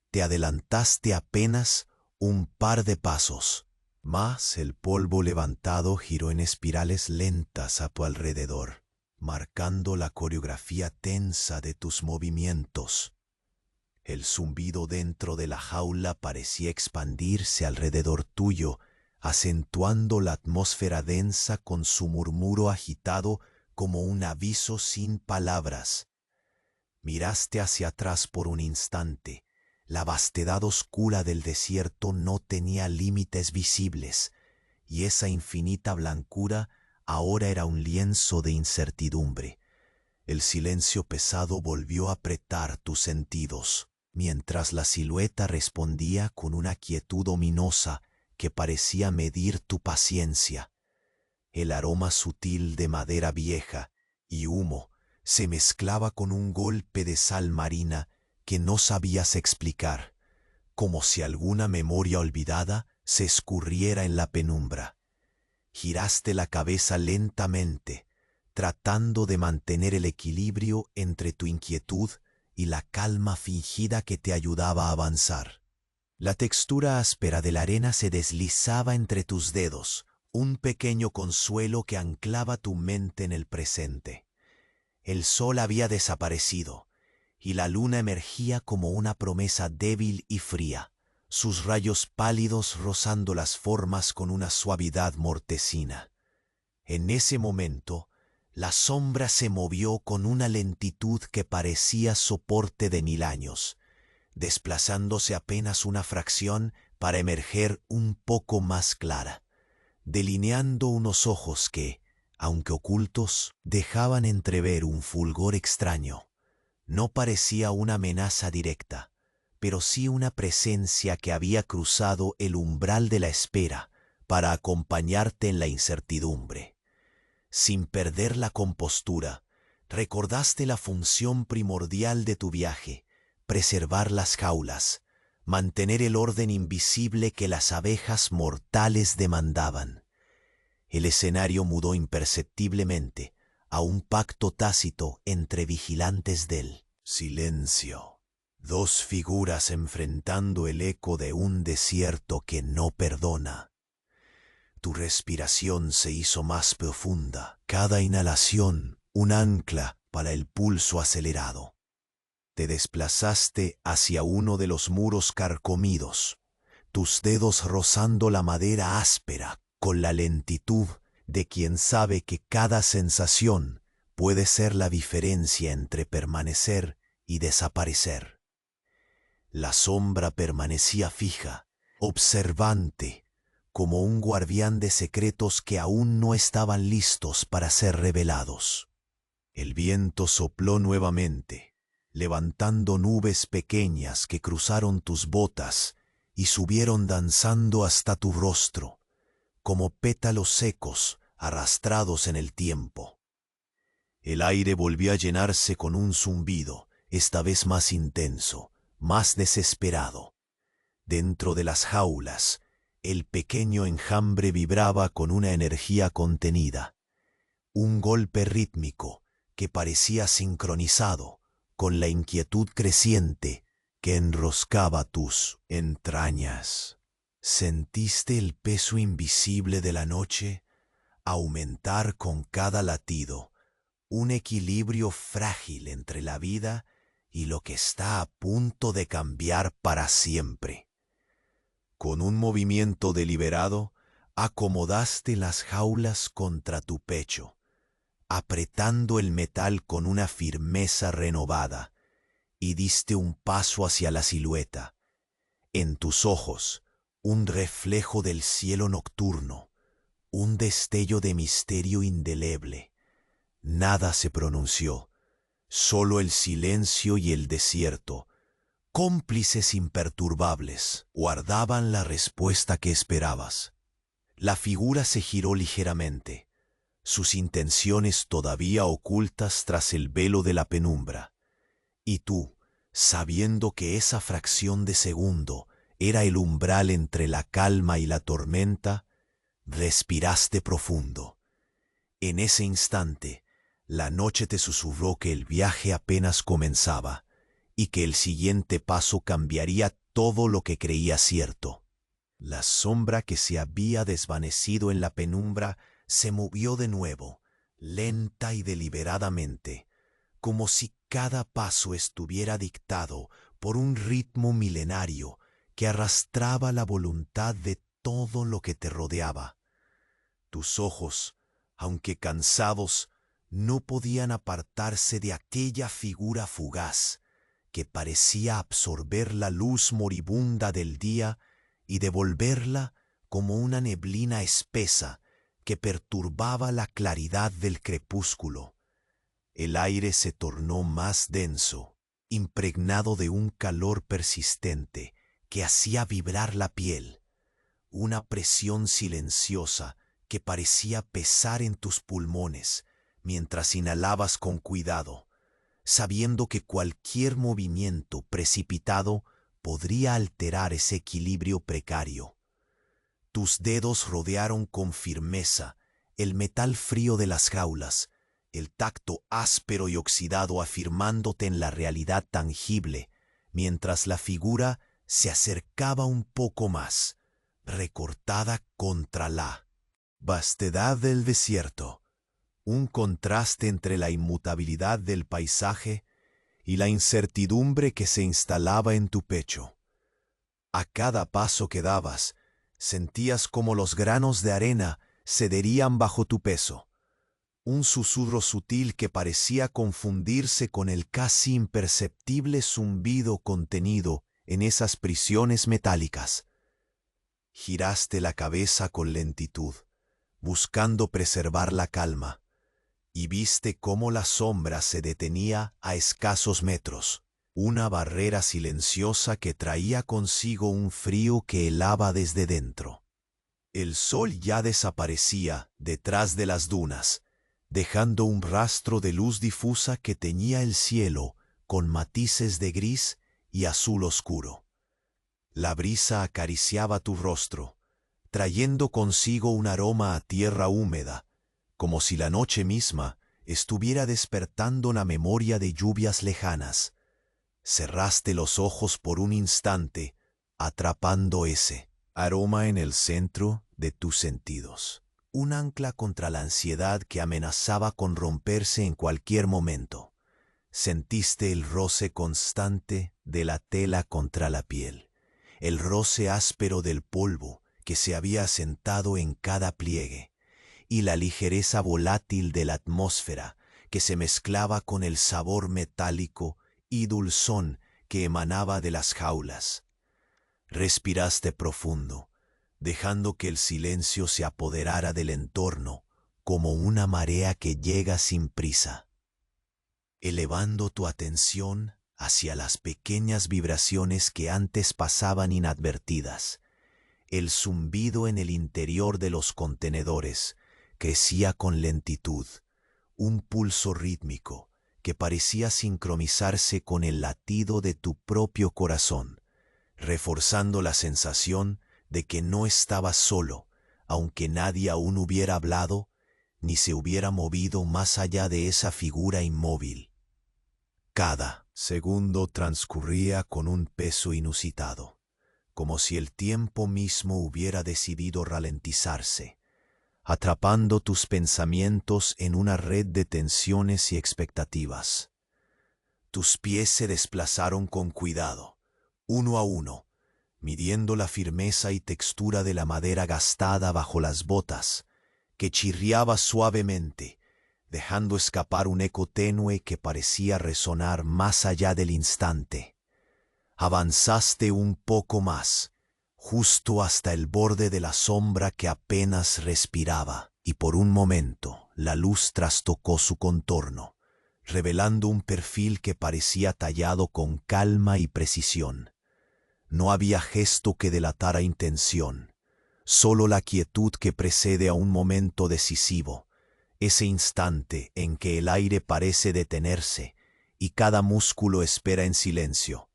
Te adelantaste apenas un par de pasos, mas el polvo levantado giró en espirales lentas a tu alrededor, marcando la coreografía tensa de tus movimientos. El zumbido dentro de la jaula parecía expandirse alrededor tuyo, acentuando la atmósfera densa con su murmuro agitado como un aviso sin palabras. Miraste hacia atrás por un instante. La vastedad oscura del desierto no tenía límites visibles, y esa infinita blancura ahora era un lienzo de incertidumbre. El silencio pesado volvió a apretar tus sentidos, mientras la silueta respondía con una quietud ominosa que parecía medir tu paciencia. El aroma sutil de madera vieja y humo se mezclaba con un golpe de sal marina que no sabías explicar, como si alguna memoria olvidada se escurriera en la penumbra. Giraste la cabeza lentamente, tratando de mantener el equilibrio entre tu inquietud y la calma fingida que te ayudaba a avanzar. La textura áspera de la arena se deslizaba entre tus dedos, un pequeño consuelo que anclaba tu mente en el presente. El sol había desaparecido, y la luna emergía como una promesa débil y fría, sus rayos pálidos rozando las formas con una suavidad mortecina. En ese momento, la sombra se movió con una lentitud que parecía soporte de 1000 años, desplazándose apenas una fracción para emerger un poco más clara, delineando unos ojos que, aunque ocultos, dejaban entrever un fulgor extraño. No parecía una amenaza directa, pero sí una presencia que había cruzado el umbral de la espera para acompañarte en la incertidumbre. Sin perder la compostura, recordaste la función primordial de tu viaje: preservar las jaulas, mantener el orden invisible que las abejas mortales demandaban. El escenario mudó imperceptiblemente a un pacto tácito entre vigilantes del silencio. Dos figuras enfrentando el eco de un desierto que no perdona. Tu respiración se hizo más profunda, cada inhalación un ancla para el pulso acelerado. Te desplazaste hacia uno de los muros carcomidos, tus dedos rozando la madera áspera con la lentitud de quien sabe que cada sensación puede ser la diferencia entre permanecer y desaparecer. La sombra permanecía fija, observante, como un guardián de secretos que aún no estaban listos para ser revelados. El viento sopló nuevamente, levantando nubes pequeñas que cruzaron tus botas y subieron danzando hasta tu rostro, como pétalos secos arrastrados en el tiempo. El aire volvió a llenarse con un zumbido, esta vez más intenso, más desesperado. Dentro de las jaulas, el pequeño enjambre vibraba con una energía contenida, un golpe rítmico que parecía sincronizado con la inquietud creciente que enroscaba tus entrañas. ¿Sentiste el peso invisible de la noche aumentar con cada latido, un equilibrio frágil entre la vida y lo que está a punto de cambiar para siempre? Con un movimiento deliberado, acomodaste las jaulas contra tu pecho, apretando el metal con una firmeza renovada, y diste un paso hacia la silueta. En tus ojos, un reflejo del cielo nocturno, un destello de misterio indeleble. Nada se pronunció, solo el silencio y el desierto, cómplices imperturbables, guardaban la respuesta que esperabas. La figura se giró ligeramente, sus intenciones todavía ocultas tras el velo de la penumbra. Y tú, sabiendo que esa fracción de segundo era el umbral entre la calma y la tormenta, respiraste profundo. En ese instante, la noche te susurró que el viaje apenas comenzaba y que el siguiente paso cambiaría todo lo que creías cierto. La sombra que se había desvanecido en la penumbra se movió de nuevo, lenta y deliberadamente, como si cada paso estuviera dictado por un ritmo milenario que arrastraba la voluntad de todo lo que te rodeaba. Tus ojos, aunque cansados, no podían apartarse de aquella figura fugaz que parecía absorber la luz moribunda del día y devolverla como una neblina espesa que perturbaba la claridad del crepúsculo. El aire se tornó más denso, impregnado de un calor persistente que hacía vibrar la piel, una presión silenciosa que parecía pesar en tus pulmones mientras inhalabas con cuidado, sabiendo que cualquier movimiento precipitado podría alterar ese equilibrio precario. Tus dedos rodearon con firmeza el metal frío de las jaulas, el tacto áspero y oxidado afirmándote en la realidad tangible, mientras la figura se acercaba un poco más, recortada contra la vastedad del desierto, un contraste entre la inmutabilidad del paisaje y la incertidumbre que se instalaba en tu pecho. A cada paso que dabas, sentías como los granos de arena cederían bajo tu peso, un susurro sutil que parecía confundirse con el casi imperceptible zumbido contenido en esas prisiones metálicas. Giraste la cabeza con lentitud, buscando preservar la calma, y viste cómo la sombra se detenía a escasos metros, una barrera silenciosa que traía consigo un frío que helaba desde dentro. El sol ya desaparecía detrás de las dunas, dejando un rastro de luz difusa que teñía el cielo con matices de gris y azul oscuro. La brisa acariciaba tu rostro, trayendo consigo un aroma a tierra húmeda, como si la noche misma estuviera despertando la memoria de lluvias lejanas. Cerraste los ojos por un instante, atrapando ese aroma en el centro de tus sentidos, un ancla contra la ansiedad que amenazaba con romperse en cualquier momento. Sentiste el roce constante de la tela contra la piel, el roce áspero del polvo que se había asentado en cada pliegue, y la ligereza volátil de la atmósfera que se mezclaba con el sabor metálico y dulzón que emanaba de las jaulas. Respiraste profundo, dejando que el silencio se apoderara del entorno como una marea que llega sin prisa, elevando tu atención hacia las pequeñas vibraciones que antes pasaban inadvertidas. El zumbido en el interior de los contenedores crecía con lentitud, un pulso rítmico que parecía sincronizarse con el latido de tu propio corazón, reforzando la sensación de que no estabas solo, aunque nadie aún hubiera hablado ni se hubiera movido más allá de esa figura inmóvil. Cada segundo transcurría con un peso inusitado, como si el tiempo mismo hubiera decidido ralentizarse, atrapando tus pensamientos en una red de tensiones y expectativas. Tus pies se desplazaron con cuidado, uno a uno, midiendo la firmeza y textura de la madera gastada bajo las botas, que chirriaba suavemente, dejando escapar un eco tenue que parecía resonar más allá del instante. Avanzaste un poco más, justo hasta el borde de la sombra que apenas respiraba, y por un momento la luz trastocó su contorno, revelando un perfil que parecía tallado con calma y precisión. No había gesto que delatara intención, solo la quietud que precede a un momento decisivo, ese instante en que el aire parece detenerse y cada músculo espera en silencio.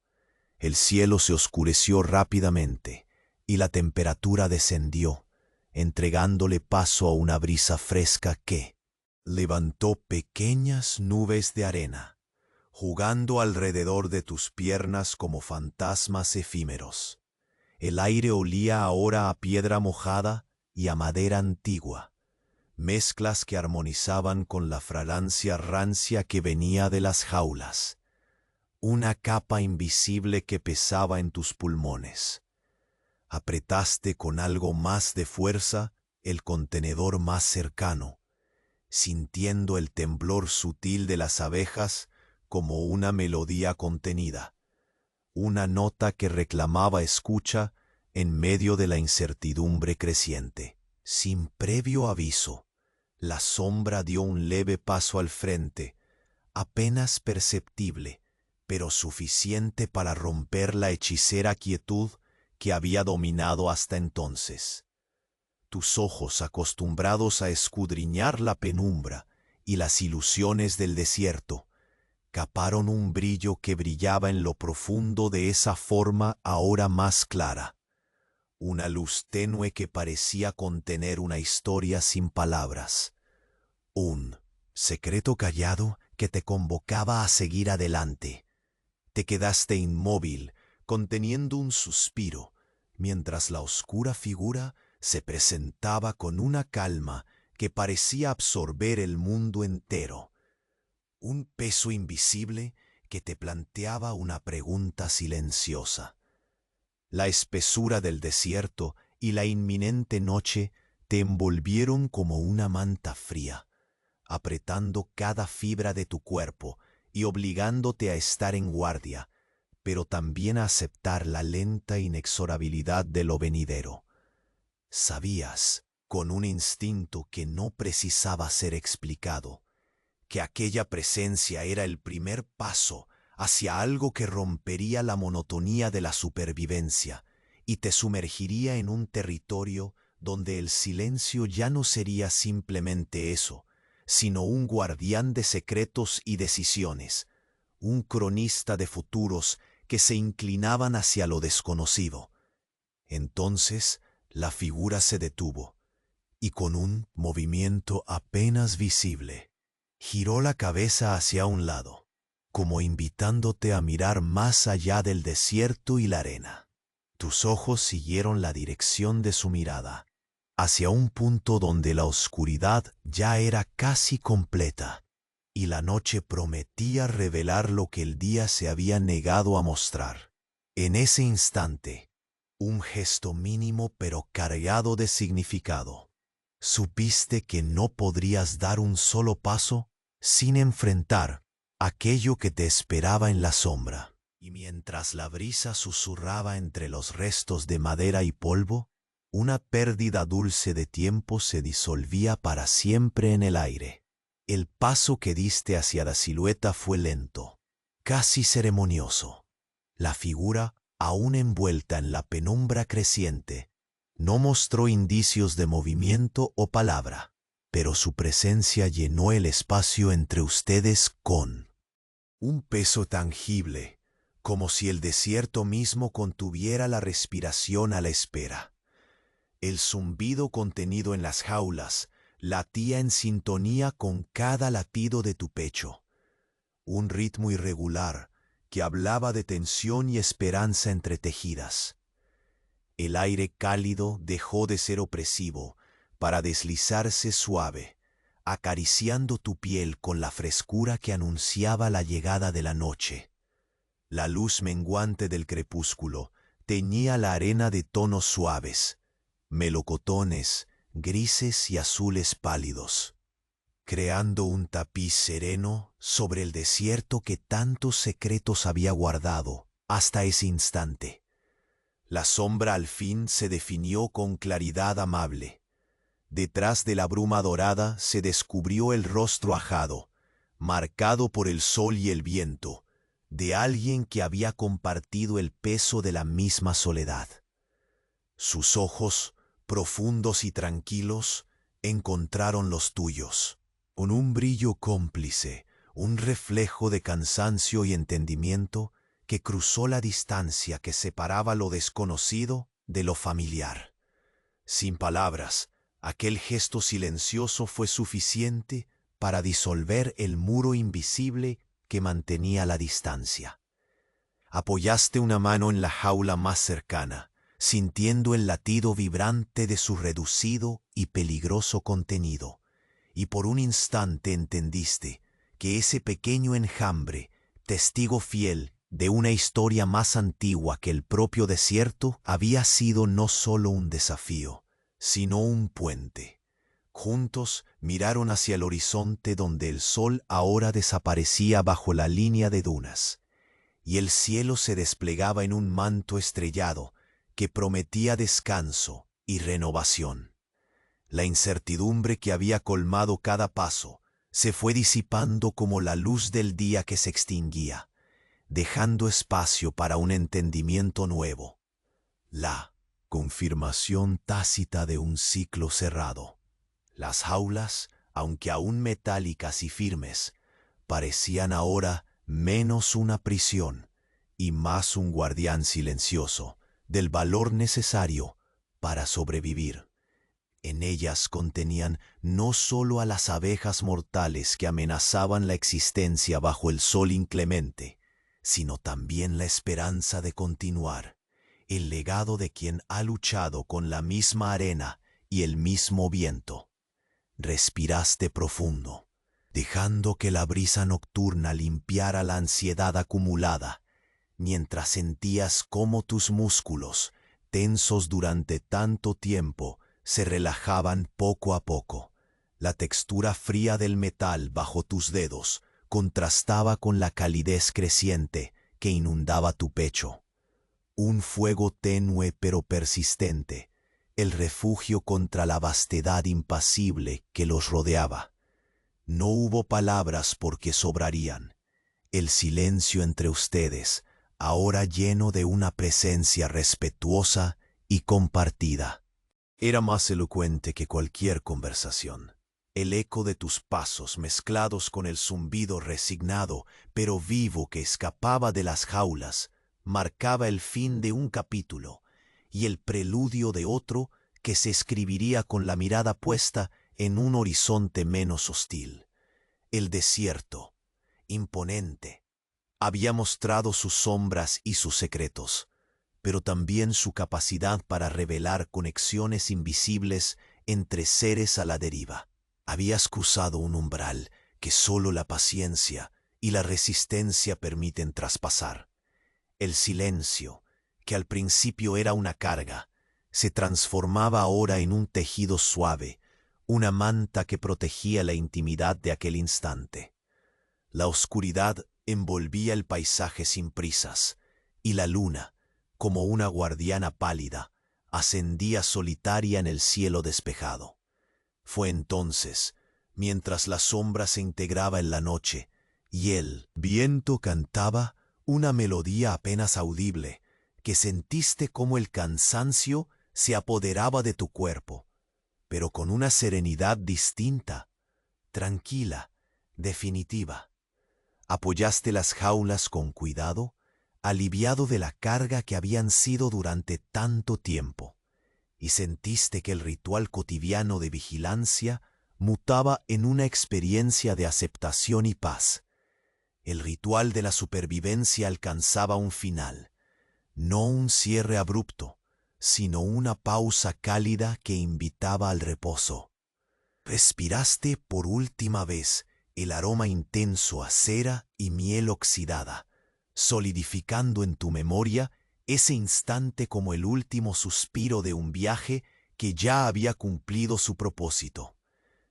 El cielo se oscureció rápidamente y la temperatura descendió, entregándole paso a una brisa fresca que levantó pequeñas nubes de arena, jugando alrededor de tus piernas como fantasmas efímeros. El aire olía ahora a piedra mojada y a madera antigua, mezclas que armonizaban con la fragancia rancia que venía de las jaulas, una capa invisible que pesaba en tus pulmones. Apretaste con algo más de fuerza el contenedor más cercano, sintiendo el temblor sutil de las abejas como una melodía contenida, una nota que reclamaba escucha en medio de la incertidumbre creciente. Sin previo aviso, la sombra dio un leve paso al frente, apenas perceptible, pero suficiente para romper la hechicera quietud que había dominado hasta entonces. Tus ojos, acostumbrados a escudriñar la penumbra y las ilusiones del desierto, caparon un brillo que brillaba en lo profundo de esa forma ahora más clara, una luz tenue que parecía contener una historia sin palabras, un secreto callado que te convocaba a seguir adelante. Te quedaste inmóvil, conteniendo un suspiro, mientras la oscura figura se presentaba con una calma que parecía absorber el mundo entero. Un peso invisible que te planteaba una pregunta silenciosa. La espesura del desierto y la inminente noche te envolvieron como una manta fría, apretando cada fibra de tu cuerpo y obligándote a estar en guardia, pero también a aceptar la lenta inexorabilidad de lo venidero. Sabías, con un instinto que no precisaba ser explicado, que aquella presencia era el primer paso hacia algo que rompería la monotonía de la supervivencia y te sumergiría en un territorio donde el silencio ya no sería simplemente eso, sino un guardián de secretos y decisiones, un cronista de futuros que se inclinaban hacia lo desconocido. Entonces la figura se detuvo y con un movimiento apenas visible, giró la cabeza hacia un lado, como invitándote a mirar más allá del desierto y la arena. Tus ojos siguieron la dirección de su mirada, hacia un punto donde la oscuridad ya era casi completa, y la noche prometía revelar lo que el día se había negado a mostrar. En ese instante, Un gesto mínimo pero cargado de significado. Supiste que no podrías dar un solo paso sin enfrentar aquello que te esperaba en la sombra. Y mientras la brisa susurraba entre los restos de madera y polvo, una pérdida dulce de tiempo se disolvía para siempre en el aire. El paso que diste hacia la silueta fue lento, casi ceremonioso. La figura, aún envuelta en la penumbra creciente, no mostró indicios de movimiento o palabra, pero su presencia llenó el espacio entre ustedes con un peso tangible, como si el desierto mismo contuviera la respiración a la espera. El zumbido contenido en las jaulas latía en sintonía con cada latido de tu pecho, un ritmo irregular que hablaba de tensión y esperanza entretejidas. El aire cálido dejó de ser opresivo para deslizarse suave, acariciando tu piel con la frescura que anunciaba la llegada de la noche. La luz menguante del crepúsculo teñía la arena de tonos suaves, melocotones, grises y azules pálidos, creando un tapiz sereno sobre el desierto que tantos secretos había guardado hasta ese instante. La sombra al fin se definió con claridad amable. Detrás de la bruma dorada se descubrió el rostro ajado, marcado por el sol y el viento, de alguien que había compartido el peso de la misma soledad. Sus ojos, profundos y tranquilos, encontraron los tuyos, con un brillo cómplice, un reflejo de cansancio y entendimiento que cruzó la distancia que separaba lo desconocido de lo familiar. Sin palabras, aquel gesto silencioso fue suficiente para disolver el muro invisible que mantenía la distancia. Apoyaste una mano en la jaula más cercana, sintiendo el latido vibrante de su reducido y peligroso contenido, y por un instante entendiste que ese pequeño enjambre, testigo fiel de una historia más antigua que el propio desierto, había sido no solo un desafío, sino un puente. Juntos miraron hacia el horizonte donde el sol ahora desaparecía bajo la línea de dunas, y el cielo se desplegaba en un manto estrellado que prometía descanso y renovación. La incertidumbre que había colmado cada paso se fue disipando como la luz del día que se extinguía, dejando espacio para un entendimiento nuevo, la confirmación tácita de un ciclo cerrado. Las jaulas, aunque aún metálicas y firmes, parecían ahora menos una prisión y más un guardián silencioso del valor necesario para sobrevivir. En ellas contenían no solo a las abejas mortales que amenazaban la existencia bajo el sol inclemente, sino también la esperanza de continuar, el legado de quien ha luchado con la misma arena y el mismo viento. Respiraste profundo, dejando que la brisa nocturna limpiara la ansiedad acumulada, mientras sentías cómo tus músculos, tensos durante tanto tiempo, se relajaban poco a poco. La textura fría del metal bajo tus dedos contrastaba con la calidez creciente que inundaba tu pecho. Un fuego tenue pero persistente, el refugio contra la vastedad impasible que los rodeaba. No hubo palabras porque sobrarían. El silencio entre ustedes, ahora lleno de una presencia respetuosa y compartida, era más elocuente que cualquier conversación. El eco de tus pasos mezclados con el zumbido resignado pero vivo que escapaba de las jaulas marcaba el fin de un capítulo y el preludio de otro que se escribiría con la mirada puesta en un horizonte menos hostil. El desierto, imponente, había mostrado sus sombras y sus secretos, pero también su capacidad para revelar conexiones invisibles entre seres a la deriva. Habías cruzado un umbral que solo la paciencia y la resistencia permiten traspasar. El silencio, que al principio era una carga, se transformaba ahora en un tejido suave, una manta que protegía la intimidad de aquel instante. La oscuridad envolvía el paisaje sin prisas, y la luna, como una guardiana pálida, ascendía solitaria en el cielo despejado. Fue entonces, mientras la sombra se integraba en la noche, y el viento cantaba una melodía apenas audible, que sentiste como el cansancio se apoderaba de tu cuerpo, pero con una serenidad distinta, tranquila, definitiva. Apoyaste las jaulas con cuidado, aliviado de la carga que habían sido durante tanto tiempo, y sentiste que el ritual cotidiano de vigilancia mutaba en una experiencia de aceptación y paz. El ritual de la supervivencia alcanzaba un final, no un cierre abrupto, sino una pausa cálida que invitaba al reposo. Respiraste por última vez el aroma intenso a cera y miel oxidada, solidificando en tu memoria ese instante como el último suspiro de un viaje que ya había cumplido su propósito.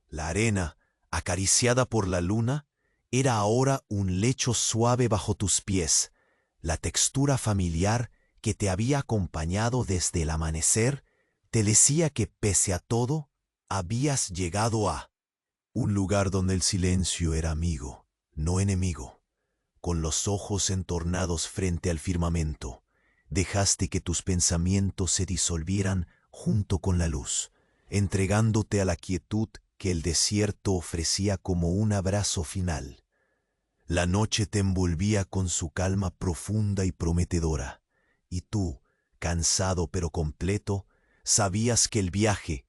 La arena, acariciada por la luna, era ahora un lecho suave bajo tus pies, la textura familiar que te había acompañado desde el amanecer te decía que pese a todo, habías llegado a un lugar donde el silencio era amigo, no enemigo. Con los ojos entornados frente al firmamento, dejaste que tus pensamientos se disolvieran junto con la luz, entregándote a la quietud que el desierto ofrecía como un abrazo final. La noche te envolvía con su calma profunda y prometedora, y tú, cansado pero completo, sabías que el viaje,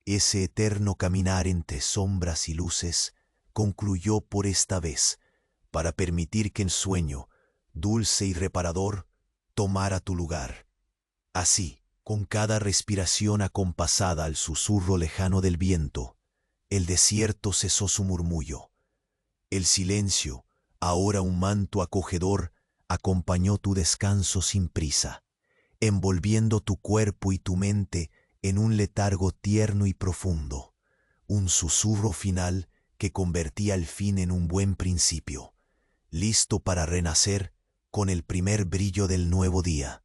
ese eterno caminar entre sombras y luces, concluyó por esta vez, para permitir que el sueño, dulce y reparador, tomara tu lugar. Así, con cada respiración acompasada al susurro lejano del viento, el desierto cesó su murmullo. El silencio, ahora un manto acogedor, acompañó tu descanso sin prisa, envolviendo tu cuerpo y tu mente en un letargo tierno y profundo, un susurro final que convertía el fin en un buen principio, listo para renacer con el primer brillo del nuevo día.